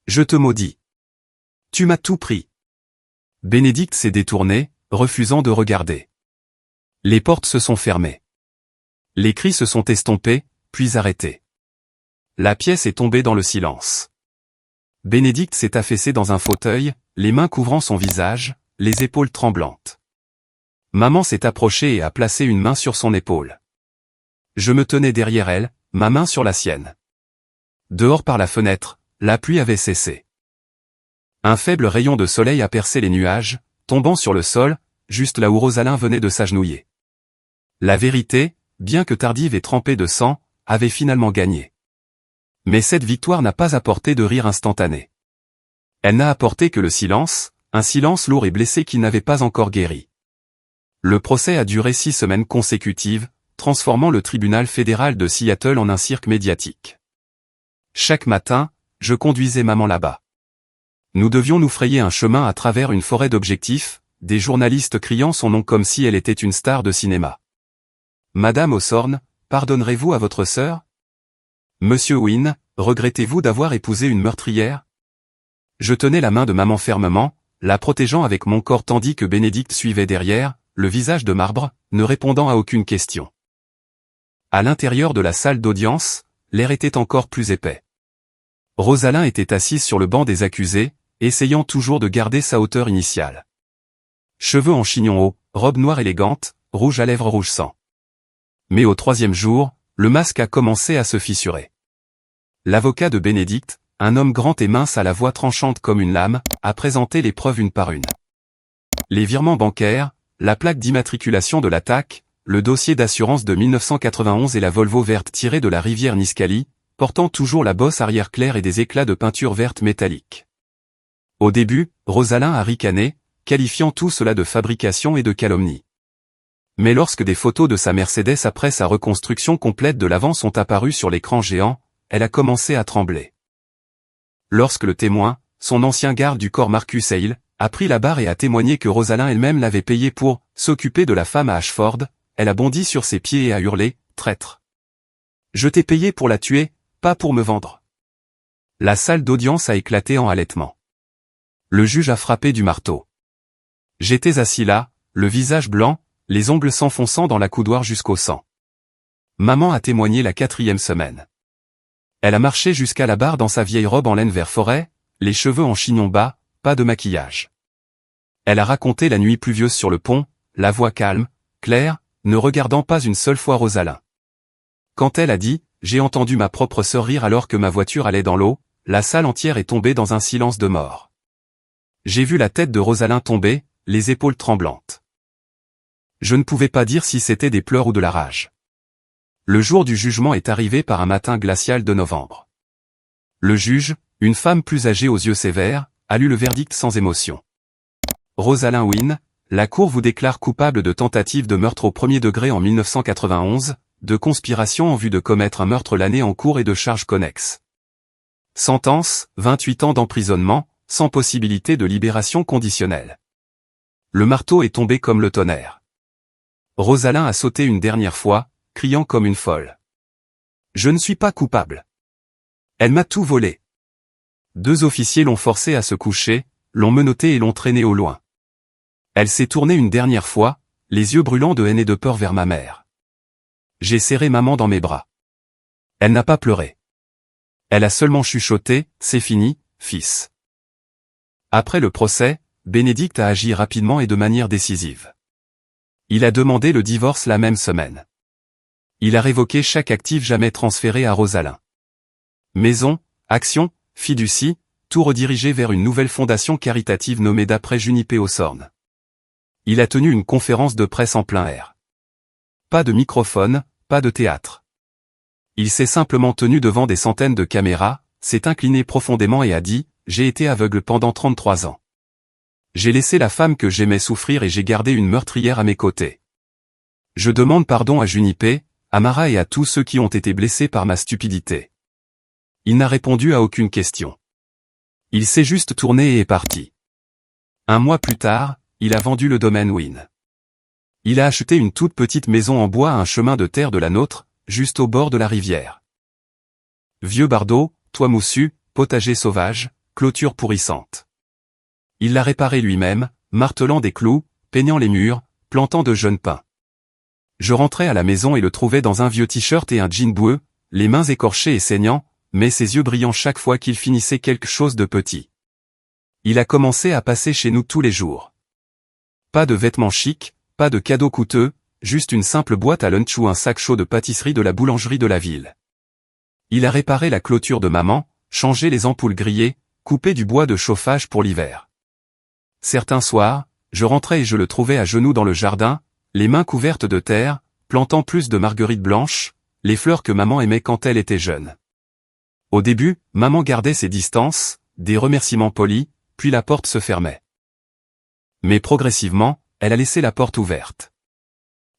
Je te maudis. Tu m'as tout pris. Bénédicte s'est détournée, refusant de regarder. Les portes se sont fermées. Les cris se sont estompés, puis arrêtés. La pièce est tombée dans le silence. Bénédicte s'est affaissée dans un fauteuil, les mains couvrant son visage, les épaules tremblantes. Maman s'est approchée et a placé une main sur son épaule. Je me tenais derrière elle, ma main sur la sienne. Dehors par la fenêtre, la pluie avait cessé. Un faible rayon de soleil a percé les nuages, tombant sur le sol, juste là où Rosalind venait de s'agenouiller. La vérité, bien que tardive et trempée de sang, avait finalement gagné. Mais cette victoire n'a pas apporté de rire instantané. Elle n'a apporté que le silence, un silence lourd et blessé qui n'avait pas encore guéri. Le procès a duré 6 semaines consécutives, transformant le tribunal fédéral de Seattle en un cirque médiatique. Chaque matin, je conduisais maman là-bas. Nous devions nous frayer un chemin à travers une forêt d'objectifs, des journalistes criant son nom comme si elle était une star de cinéma. Madame Hawthorne, pardonnerez-vous à votre sœur ? Monsieur Wynne, regrettez-vous d'avoir épousé une meurtrière ? Je tenais la main de maman fermement, la protégeant avec mon corps tandis que Bénédicte suivait derrière, le visage de marbre, ne répondant à aucune question. À l'intérieur de la salle d'audience, l'air était encore plus épais. Rosalind était assise sur le banc des accusés, essayant toujours de garder sa hauteur initiale. Cheveux en chignon haut, robe noire élégante, rouge à lèvres rouge sang. Mais au 3e jour, le masque a commencé à se fissurer. L'avocat de Bénédicte, un homme grand et mince à la voix tranchante comme une lame, a présenté les preuves une par une. Les virements bancaires, la plaque d'immatriculation de l'attaque, le dossier d'assurance de 1991 et la Volvo verte tirée de la rivière Nisqually, portant toujours la bosse arrière claire et des éclats de peinture verte métallique. Au début, Rosalyn a ricané, qualifiant tout cela de fabrication et de calomnie. Mais lorsque des photos de sa Mercedes après sa reconstruction complète de l'avant sont apparues sur l'écran géant, elle a commencé à trembler. Lorsque le témoin, son ancien garde du corps Marcus Hale, a pris la barre et a témoigné que Rosalyn elle-même l'avait payé pour s'occuper de la femme à Ashford, elle a bondi sur ses pieds et a hurlé « Traître ! Je t'ai payé pour la tuer, pas pour me vendre !» La salle d'audience a éclaté en halètements. Le juge a frappé du marteau. J'étais assis là, le visage blanc, les ongles s'enfonçant dans la coudoir jusqu'au sang. Maman a témoigné la 4e semaine. Elle a marché jusqu'à la barre dans sa vieille robe en laine vert forêt, les cheveux en chignon bas, pas de maquillage. Elle a raconté la nuit pluvieuse sur le pont, la voix calme, claire, ne regardant pas une seule fois Rosalyn. Quand elle a dit « J'ai entendu ma propre sœur rire alors que ma voiture allait dans l'eau », la salle entière est tombée dans un silence de mort. J'ai vu la tête de Rosalyn tomber, les épaules tremblantes. Je ne pouvais pas dire si c'était des pleurs ou de la rage. Le jour du jugement est arrivé par un matin glacial de novembre. Le juge, une femme plus âgée aux yeux sévères, a lu le verdict sans émotion. Rosalyn Wynne, la Cour vous déclare coupable de tentative de meurtre au 1er degré en 1991, de conspiration en vue de commettre un meurtre l'année en cours et de charges connexes. Sentence, 28 ans d'emprisonnement, sans possibilité de libération conditionnelle. Le marteau est tombé comme le tonnerre. Rosalyn a sauté une dernière fois, criant comme une folle. « Je ne suis pas coupable. Elle m'a tout volé. » 2 officiers l'ont forcée à se coucher, l'ont menottée et l'ont traînée au loin. Elle s'est tournée une dernière fois, les yeux brûlants de haine et de peur vers ma mère. J'ai serré maman dans mes bras. Elle n'a pas pleuré. Elle a seulement chuchoté « C'est fini, fils. » Après le procès, Bénédicte a agi rapidement et de manière décisive. Il a demandé le divorce la même semaine. Il a révoqué chaque actif jamais transféré à Rosalyn. Maison, actions, fiducie, tout redirigé vers une nouvelle fondation caritative nommée d'après Junipé Hawthorne. Il a tenu une conférence de presse en plein air. Pas de microphone, pas de théâtre. Il s'est simplement tenu devant des centaines de caméras, s'est incliné profondément et a dit « J'ai été aveugle pendant 33 ans. J'ai laissé la femme que j'aimais souffrir et j'ai gardé une meurtrière à mes côtés. Je demande pardon à Junipé, à Mara et à tous ceux qui ont été blessés par ma stupidité. » Il n'a répondu à aucune question. Il s'est juste tourné et est parti. 1 mois plus tard, il a vendu le domaine Wynne. Il a acheté une toute petite maison en bois à un chemin de terre de la nôtre, juste au bord de la rivière. Vieux bardeau, toit moussu, potager sauvage, clôture pourrissante. Il l'a réparé lui-même, martelant des clous, peignant les murs, plantant de jeunes pins. Je rentrais à la maison et le trouvais dans un vieux t-shirt et un jean boueux, les mains écorchées et saignant, mais ses yeux brillant chaque fois qu'il finissait quelque chose de petit. Il a commencé à passer chez nous tous les jours. Pas de vêtements chics, pas de cadeaux coûteux, juste une simple boîte à lunch ou un sac chaud de pâtisserie de la boulangerie de la ville. Il a réparé la clôture de maman, changé les ampoules grillées, coupé du bois de chauffage pour l'hiver. Certains soirs, je rentrais et je le trouvais à genoux dans le jardin, les mains couvertes de terre, plantant plus de marguerites blanches, les fleurs que maman aimait quand elle était jeune. Au début, maman gardait ses distances, des remerciements polis, puis la porte se fermait. Mais progressivement, elle a laissé la porte ouverte.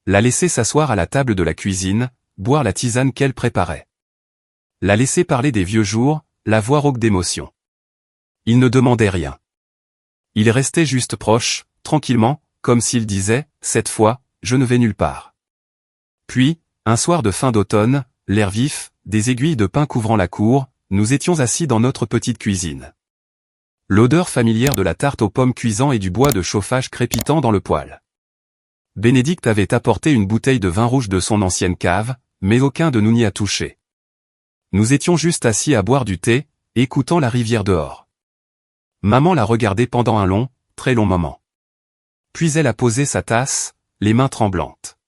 L'a laissé s'asseoir à la table de la cuisine, boire la tisane qu'elle préparait. L'a laissé parler des vieux jours, la voix rauque d'émotion. Il ne demandait rien. Il restait juste proche, tranquillement, comme s'il disait, cette fois, je ne vais nulle part. Puis, un soir de fin d'automne, l'air vif, des aiguilles de pin couvrant la cour, nous étions assis dans notre petite cuisine. L'odeur familière de la tarte aux pommes cuisant et du bois de chauffage crépitant dans le poêle. Bénédicte avait apporté une bouteille de vin rouge de son ancienne cave, mais aucun de nous n'y a touché. Nous étions juste assis à boire du thé, écoutant la rivière dehors. Maman l'a regardé pendant un long, très long moment. Puis elle a posé sa tasse, les mains tremblantes.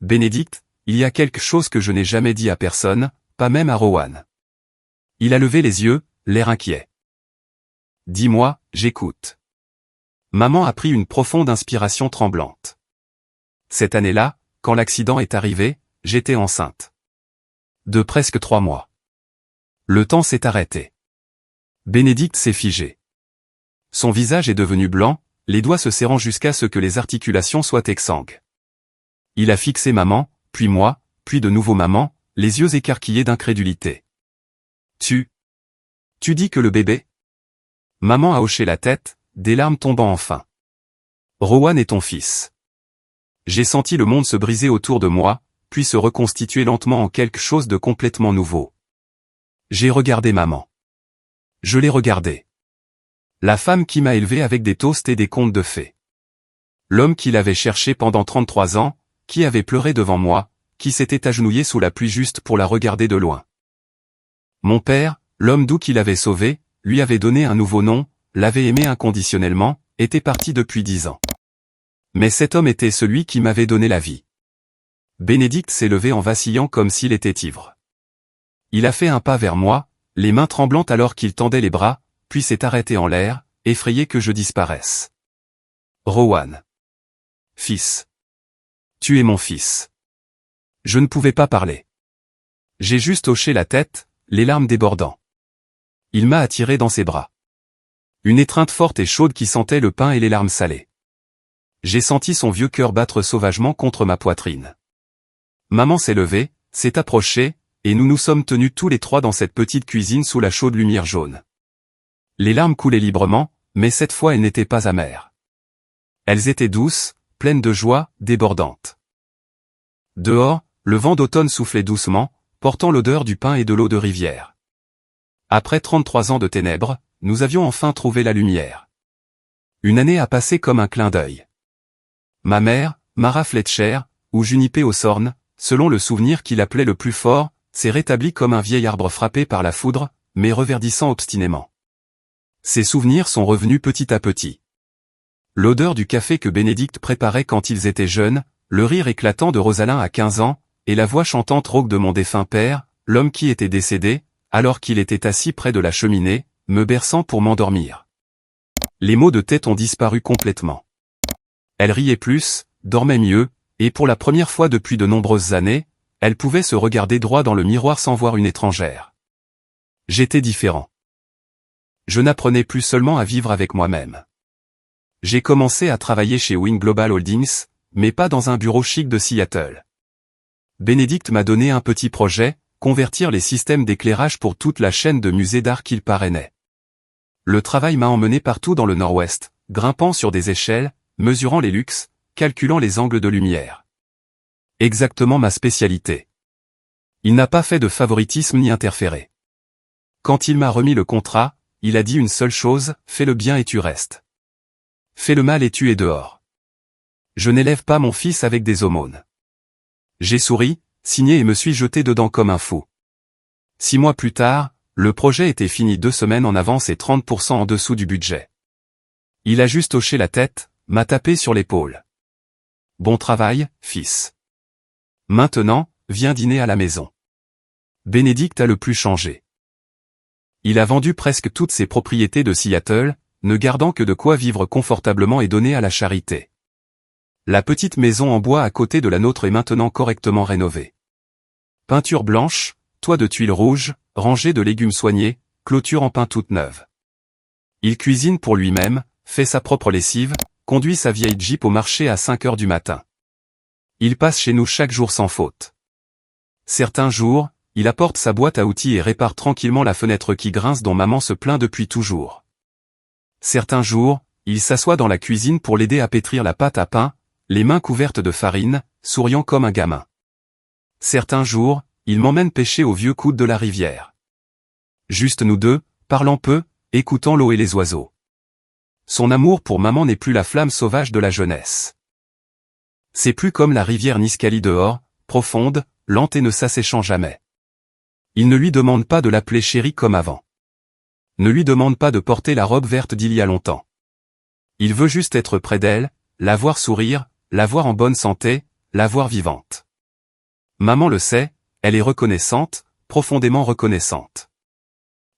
Bénédicte, il y a quelque chose que je n'ai jamais dit à personne, pas même à Rowan. Il a levé les yeux, l'air inquiet. Dis-moi, j'écoute. Maman a pris une profonde inspiration tremblante. Cette année-là, quand l'accident est arrivé, j'étais enceinte. De presque 3 mois. Le temps s'est arrêté. Bénédicte s'est figée. Son visage est devenu blanc, les doigts se serrant jusqu'à ce que les articulations soient exsangues. Il a fixé maman, puis moi, puis de nouveau maman, les yeux écarquillés d'incrédulité. Tu dis que le bébé? Maman a hoché la tête, des larmes tombant enfin. Rowan est ton fils. J'ai senti le monde se briser autour de moi, puis se reconstituer lentement en quelque chose de complètement nouveau. J'ai regardé maman. Je l'ai regardée. La femme qui m'a élevé avec des toasts et des contes de fées. L'homme qui l'avait cherché pendant 33 ans, qui avait pleuré devant moi, qui s'était agenouillé sous la pluie juste pour la regarder de loin. Mon père, l'homme doux qui l'avait sauvé, lui avait donné un nouveau nom, l'avait aimé inconditionnellement, était parti depuis 10 ans. Mais cet homme était celui qui m'avait donné la vie. Bénédicte s'est levé en vacillant comme s'il était ivre. Il a fait un pas vers moi, les mains tremblantes alors qu'il tendait les bras, puis s'est arrêté en l'air, effrayé que je disparaisse. Rowan. Fils. Tu es mon fils. Je ne pouvais pas parler. J'ai juste hoché la tête, les larmes débordant. Il m'a attiré dans ses bras. Une étreinte forte et chaude qui sentait le pain et les larmes salées. J'ai senti son vieux cœur battre sauvagement contre ma poitrine. Maman s'est levée, s'est approchée, et nous nous sommes tenus tous les trois dans cette petite cuisine sous la chaude lumière jaune. Les larmes coulaient librement, mais cette fois elles n'étaient pas amères. Elles étaient douces, pleines de joie, débordantes. Dehors, le vent d'automne soufflait doucement, portant l'odeur du pain et de l'eau de rivière. Après 33 ans de ténèbres, nous avions enfin trouvé la lumière. Une année a passé comme un clin d'œil. Ma mère, Mara Fletcher, ou Junipé Hawthorne, selon le souvenir qui l'appelait le plus fort, s'est rétablie comme un vieil arbre frappé par la foudre, mais reverdissant obstinément. Ces souvenirs sont revenus petit à petit. L'odeur du café que Bénédicte préparait quand ils étaient jeunes, le rire éclatant de Rosalyn à 15 ans, et la voix chantante rauque de mon défunt père, l'homme qui était décédé, alors qu'il était assis près de la cheminée, me berçant pour m'endormir. Les maux de tête ont disparu complètement. Elle riait plus, dormait mieux, et pour la première fois depuis de nombreuses années, elle pouvait se regarder droit dans le miroir sans voir une étrangère. J'étais différent. Je n'apprenais plus seulement à vivre avec moi-même. J'ai commencé à travailler chez Wing Global Holdings, mais pas dans un bureau chic de Seattle. Bénédicte m'a donné un petit projet, convertir les systèmes d'éclairage pour toute la chaîne de musées d'art qu'il parrainait. Le travail m'a emmené partout dans le nord-ouest, grimpant sur des échelles, mesurant les luxes, calculant les angles de lumière. Exactement ma spécialité. Il n'a pas fait de favoritisme ni interféré. Quand il m'a remis le contrat, il a dit une seule chose, fais le bien et tu restes. Fais le mal et tu es dehors. Je n'élève pas mon fils avec des aumônes. J'ai souri, signé et me suis jeté dedans comme un fou. 6 mois plus tard, le projet était fini 2 semaines en avance et 30% en dessous du budget. Il a juste hoché la tête, m'a tapé sur l'épaule. Bon travail, fils. Maintenant, viens dîner à la maison. Bénédicte a le plus changé. Il a vendu presque toutes ses propriétés de Seattle, ne gardant que de quoi vivre confortablement et donner à la charité. La petite maison en bois à côté de la nôtre est maintenant correctement rénovée. Peinture blanche, toit de tuiles rouges, rangée de légumes soignés, clôture en pin toute neuve. Il cuisine pour lui-même, fait sa propre lessive, conduit sa vieille Jeep au marché à 5 heures du matin. Il passe chez nous chaque jour sans faute. Certains jours, il apporte sa boîte à outils et répare tranquillement la fenêtre qui grince dont maman se plaint depuis toujours. Certains jours, il s'assoit dans la cuisine pour l'aider à pétrir la pâte à pain, les mains couvertes de farine, souriant comme un gamin. Certains jours, il m'emmène pêcher au vieux coude de la rivière. Juste nous deux, parlant peu, écoutant l'eau et les oiseaux. Son amour pour maman n'est plus la flamme sauvage de la jeunesse. C'est plus comme la rivière Nisqually dehors, profonde, lente et ne s'asséchant jamais. Il ne lui demande pas de l'appeler chérie comme avant. Ne lui demande pas de porter la robe verte d'il y a longtemps. Il veut juste être près d'elle, la voir sourire, la voir en bonne santé, la voir vivante. Maman le sait, elle est reconnaissante, profondément reconnaissante.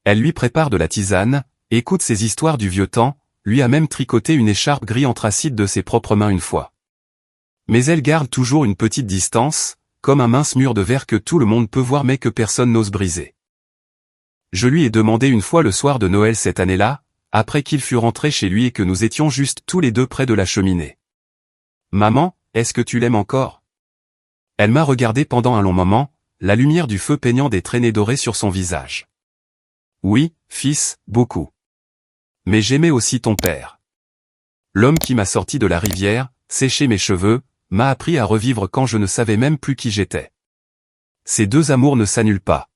Elle lui prépare de la tisane, écoute ses histoires du vieux temps, lui a même tricoté une écharpe gris anthracite de ses propres mains une fois. Mais elle garde toujours une petite distance, comme un mince mur de verre que tout le monde peut voir mais que personne n'ose briser. Je lui ai demandé une fois le soir de Noël cette année-là, après qu'il fut rentré chez lui et que nous étions juste tous les deux près de la cheminée. « Maman, est-ce que tu l'aimes encore ?» Elle m'a regardé pendant un long moment, la lumière du feu peignant des traînées dorées sur son visage. « Oui, fils, beaucoup. Mais j'aimais aussi ton père. L'homme qui m'a sorti de la rivière, séché mes cheveux, m'a appris à revivre quand je ne savais même plus qui j'étais. Ces deux amours ne s'annulent pas.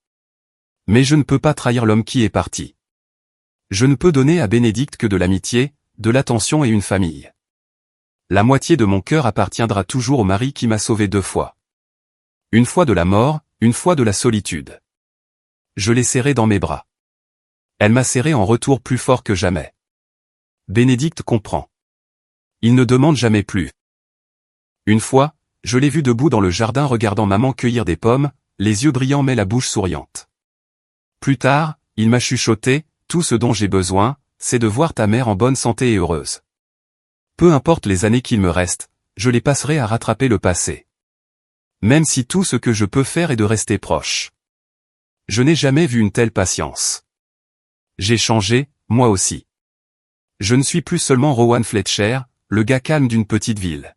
Mais je ne peux pas trahir l'homme qui est parti. Je ne peux donner à Bénédicte que de l'amitié, de l'attention et une famille. La moitié de mon cœur appartiendra toujours au mari qui m'a sauvé 2 fois. Une fois de la mort, une fois de la solitude. Je l'ai serrée dans mes bras. Elle m'a serré en retour plus fort que jamais. Bénédicte comprend. Il ne demande jamais plus. Une fois, je l'ai vu debout dans le jardin regardant maman cueillir des pommes, les yeux brillants mais la bouche souriante. Plus tard, il m'a chuchoté, « Tout ce dont j'ai besoin, c'est de voir ta mère en bonne santé et heureuse. Peu importe les années qu'il me reste, je les passerai à rattraper le passé. Même si tout ce que je peux faire est de rester proche. Je n'ai jamais vu une telle patience. J'ai changé, moi aussi. Je ne suis plus seulement Rowan Fletcher, le gars calme d'une petite ville.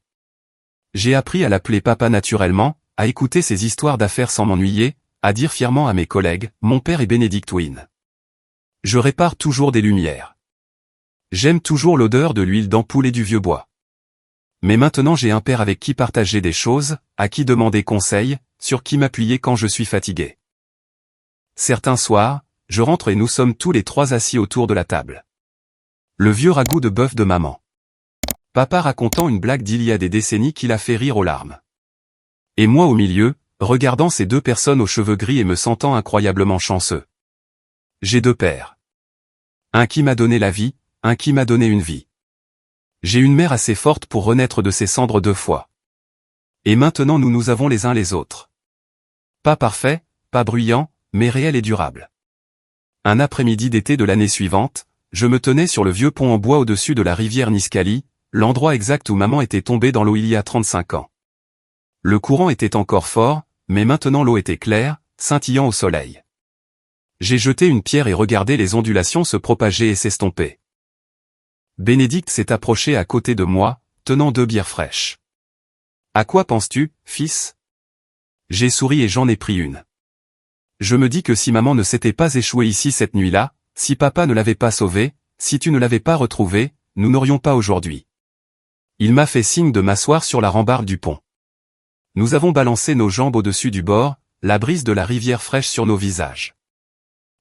J'ai appris à l'appeler papa naturellement, à écouter ses histoires d'affaires sans m'ennuyer, à dire fièrement à mes collègues, mon père est Bénédicte Wynne. Je répare toujours des lumières. J'aime toujours l'odeur de l'huile d'ampoule et du vieux bois. Mais maintenant j'ai un père avec qui partager des choses, à qui demander conseil, sur qui m'appuyer quand je suis fatigué. Certains soirs, je rentre et nous sommes tous les 3 assis autour de la table. Le vieux ragoût de bœuf de maman. Papa racontant une blague d'il y a des décennies qui l'a fait rire aux larmes. Et moi au milieu, regardant ces 2 personnes aux cheveux gris et me sentant incroyablement chanceux. J'ai 2 pères. Un qui m'a donné la vie, un qui m'a donné une vie. J'ai une mère assez forte pour renaître de ses cendres 2 fois. Et maintenant nous avons les uns les autres. Pas parfait, pas bruyant, mais réel et durable. Un après-midi d'été de l'année suivante, je me tenais sur le vieux pont en bois au-dessus de la rivière Nisqually, l'endroit exact où maman était tombée dans l'eau il y a 35 ans. Le courant était encore fort, mais maintenant l'eau était claire, scintillant au soleil. J'ai jeté une pierre et regardé les ondulations se propager et s'estomper. Bénédicte s'est approchée à côté de moi, tenant 2 bières fraîches. « À quoi penses-tu, fils ?» J'ai souri et j'en ai pris une. Je me dis que si maman ne s'était pas échouée ici cette nuit-là, si papa ne l'avait pas sauvée, si tu ne l'avais pas retrouvée, nous n'aurions pas aujourd'hui. Il m'a fait signe de m'asseoir sur la rambarde du pont. Nous avons balancé nos jambes au-dessus du bord, la brise de la rivière fraîche sur nos visages.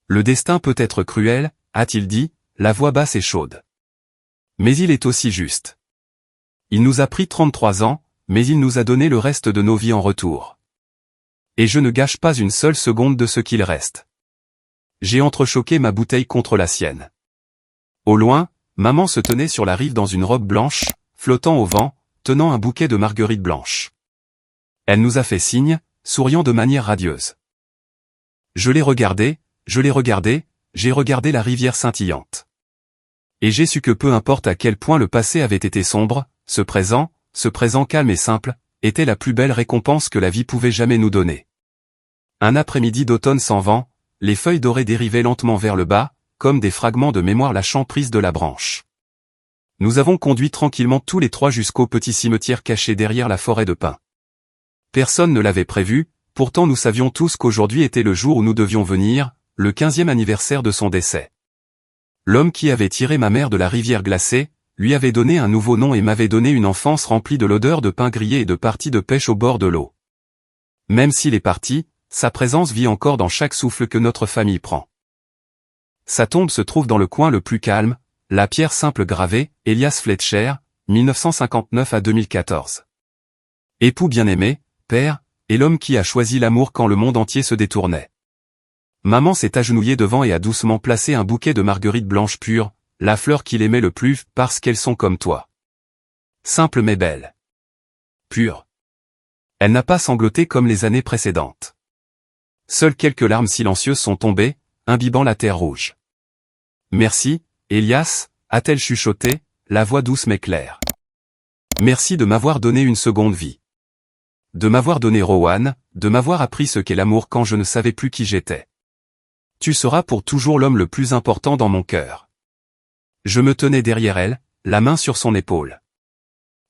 Le destin peut être cruel, a-t-il dit, la voix basse et chaude. Mais il est aussi juste. Il nous a pris 33 ans, mais il nous a donné le reste de nos vies en retour. Et je ne gâche pas une seule seconde de ce qu'il reste. J'ai entrechoqué ma bouteille contre la sienne. Au loin, maman se tenait sur la rive dans une robe blanche, flottant au vent, tenant un bouquet de marguerites blanches. Elle nous a fait signe, souriant de manière radieuse. Je l'ai regardée, j'ai regardé la rivière scintillante. Et j'ai su que peu importe à quel point le passé avait été sombre, ce présent calme et simple, était la plus belle récompense que la vie pouvait jamais nous donner. Un après-midi d'automne sans vent, les feuilles dorées dérivaient lentement vers le bas, comme des fragments de mémoire lâchant prise de la branche. Nous avons conduit tranquillement tous les 3 jusqu'au petit cimetière caché derrière la forêt de pins. Personne ne l'avait prévu, pourtant nous savions tous qu'aujourd'hui était le jour où nous devions venir, le 15e anniversaire de son décès. L'homme qui avait tiré ma mère de la rivière glacée, lui avait donné un nouveau nom et m'avait donné une enfance remplie de l'odeur de pain grillé et de parties de pêche au bord de l'eau. Même s'il est parti, sa présence vit encore dans chaque souffle que notre famille prend. Sa tombe se trouve dans le coin le plus calme, la pierre simple gravée, Elias Fletcher, 1959 à 2014. Époux bien-aimé, père, et l'homme qui a choisi l'amour quand le monde entier se détournait. Maman s'est agenouillée devant et a doucement placé un bouquet de marguerites blanches pures, la fleur qu'il aimait le plus parce qu'elles sont comme toi. Simple mais belle. Pure. Elle n'a pas sangloté comme les années précédentes. Seules quelques larmes silencieuses sont tombées, imbibant la terre rouge. Merci, Elias, a-t-elle chuchoté, la voix douce mais claire. Merci de m'avoir donné une seconde vie. De m'avoir donné Rowan, de m'avoir appris ce qu'est l'amour quand je ne savais plus qui j'étais. Tu seras pour toujours l'homme le plus important dans mon cœur. Je me tenais derrière elle, la main sur son épaule.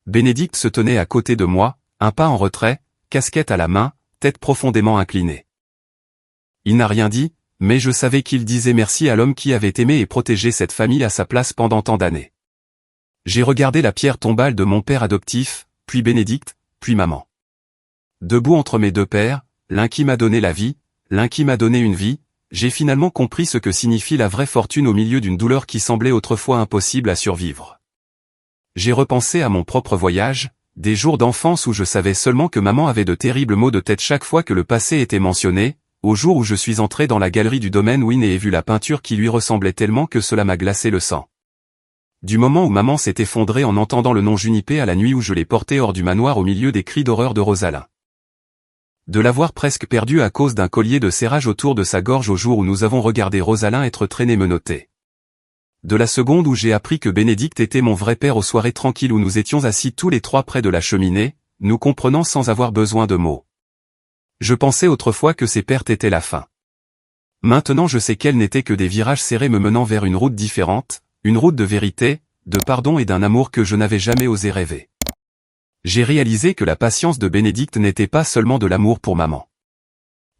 Bénédicte se tenait à côté de moi, un pas en retrait, casquette à la main, tête profondément inclinée. Il n'a rien dit, mais je savais qu'il disait merci à l'homme qui avait aimé et protégé cette famille à sa place pendant tant d'années. J'ai regardé la pierre tombale de mon père adoptif, puis Bénédicte, puis maman. Debout entre mes deux pères, l'un qui m'a donné la vie, l'un qui m'a donné une vie, j'ai finalement compris ce que signifie la vraie fortune au milieu d'une douleur qui semblait autrefois impossible à survivre. J'ai repensé à mon propre voyage, des jours d'enfance où je savais seulement que maman avait de terribles maux de tête chaque fois que le passé était mentionné, au jour où je suis entré dans la galerie du domaine Wynne et ai vu la peinture qui lui ressemblait tellement que cela m'a glacé le sang. Du moment où maman s'est effondrée en entendant le nom Junipé à la nuit où je l'ai porté hors du manoir au milieu des cris d'horreur de Rosalyn. De l'avoir presque perdu à cause d'un collier de serrage autour de sa gorge au jour où nous avons regardé Rosalyn être traînée menottée. De la seconde où j'ai appris que Bénédicte était mon vrai père aux soirées tranquilles où nous étions assis tous les trois près de la cheminée, nous comprenant sans avoir besoin de mots. Je pensais autrefois que ces pertes étaient la fin. Maintenant je sais qu'elles n'étaient que des virages serrés me menant vers une route différente, une route de vérité, de pardon et d'un amour que je n'avais jamais osé rêver. J'ai réalisé que la patience de Bénédicte n'était pas seulement de l'amour pour maman.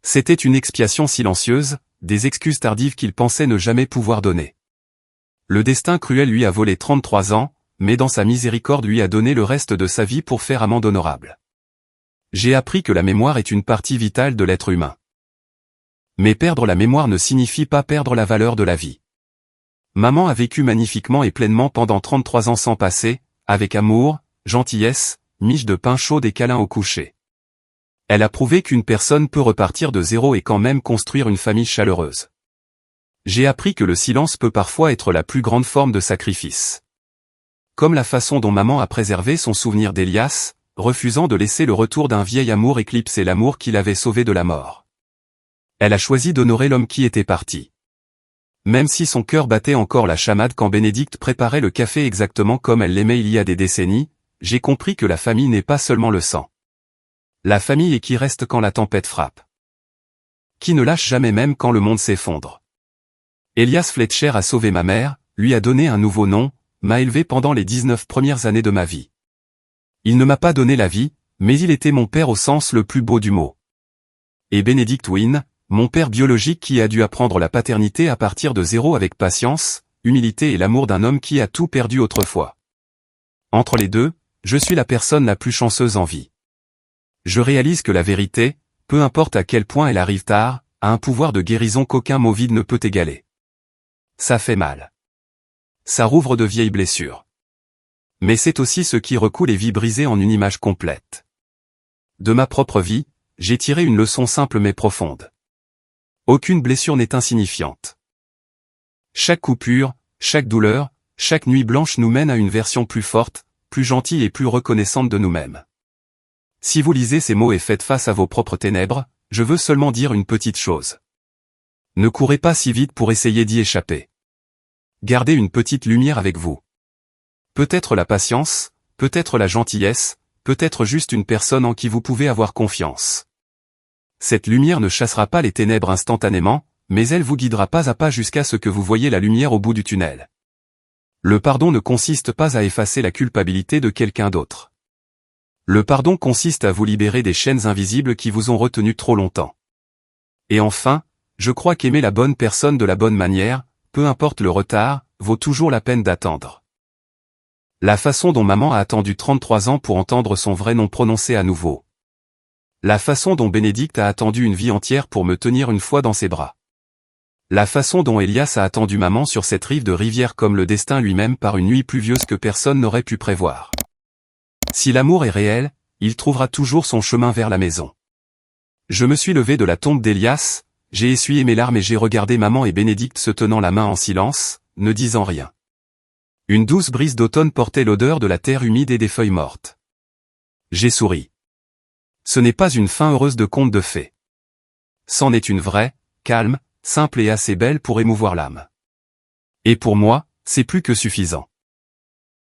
C'était une expiation silencieuse, des excuses tardives qu'il pensait ne jamais pouvoir donner. Le destin cruel lui a volé 33 ans, mais dans sa miséricorde lui a donné le reste de sa vie pour faire amende honorable. J'ai appris que la mémoire est une partie vitale de l'être humain. Mais perdre la mémoire ne signifie pas perdre la valeur de la vie. Maman a vécu magnifiquement et pleinement pendant 33 ans sans passer, avec amour, gentillesse, miche de pain chaud et câlins au coucher. Elle a prouvé qu'une personne peut repartir de zéro et quand même construire une famille chaleureuse. J'ai appris que le silence peut parfois être la plus grande forme de sacrifice. Comme la façon dont maman a préservé son souvenir d'Elias, refusant de laisser le retour d'un vieil amour éclipser l'amour qui l'avait sauvé de la mort. Elle a choisi d'honorer l'homme qui était parti. Même si son cœur battait encore la chamade quand Bénédicte préparait le café exactement comme elle l'aimait il y a des décennies, j'ai compris que la famille n'est pas seulement le sang. La famille est qui reste quand la tempête frappe. Qui ne lâche jamais même quand le monde s'effondre. Elias Fletcher a sauvé ma mère, lui a donné un nouveau nom, m'a élevé pendant les 19 premières années de ma vie. Il ne m'a pas donné la vie, mais il était mon père au sens le plus beau du mot. Et Bénédicte Wynne, mon père biologique qui a dû apprendre la paternité à partir de zéro avec patience, humilité et l'amour d'un homme qui a tout perdu autrefois. Entre les deux, je suis la personne la plus chanceuse en vie. Je réalise que la vérité, peu importe à quel point elle arrive tard, a un pouvoir de guérison qu'aucun mot vide ne peut égaler. Ça fait mal. Ça rouvre de vieilles blessures. Mais c'est aussi ce qui recoue les vies brisées en une image complète. De ma propre vie, j'ai tiré une leçon simple mais profonde. Aucune blessure n'est insignifiante. Chaque coupure, chaque douleur, chaque nuit blanche nous mène à une version plus forte, plus gentille et plus reconnaissante de nous-mêmes. Si vous lisez ces mots et faites face à vos propres ténèbres, je veux seulement dire une petite chose. Ne courez pas si vite pour essayer d'y échapper. Gardez une petite lumière avec vous. Peut-être la patience, peut-être la gentillesse, peut-être juste une personne en qui vous pouvez avoir confiance. Cette lumière ne chassera pas les ténèbres instantanément, mais elle vous guidera pas à pas jusqu'à ce que vous voyez la lumière au bout du tunnel. Le pardon ne consiste pas à effacer la culpabilité de quelqu'un d'autre. Le pardon consiste à vous libérer des chaînes invisibles qui vous ont retenu trop longtemps. Et enfin, je crois qu'aimer la bonne personne de la bonne manière, peu importe le retard, vaut toujours la peine d'attendre. La façon dont maman a attendu 33 ans pour entendre son vrai nom prononcé à nouveau. La façon dont Bénédicte a attendu une vie entière pour me tenir une fois dans ses bras. La façon dont Elias a attendu maman sur cette rive de rivière comme le destin lui-même par une nuit pluvieuse que personne n'aurait pu prévoir. Si l'amour est réel, il trouvera toujours son chemin vers la maison. Je me suis levé de la tombe d'Elias, J'ai essuyé mes larmes et j'ai regardé maman et Bénédicte se tenant la main en silence, ne disant rien. Une douce brise d'automne portait l'odeur de la terre humide et des feuilles mortes. J'ai souri. Ce n'est pas une fin heureuse de conte de fées. C'en est une vraie, calme, simple et assez belle pour émouvoir l'âme. Et pour moi, c'est plus que suffisant.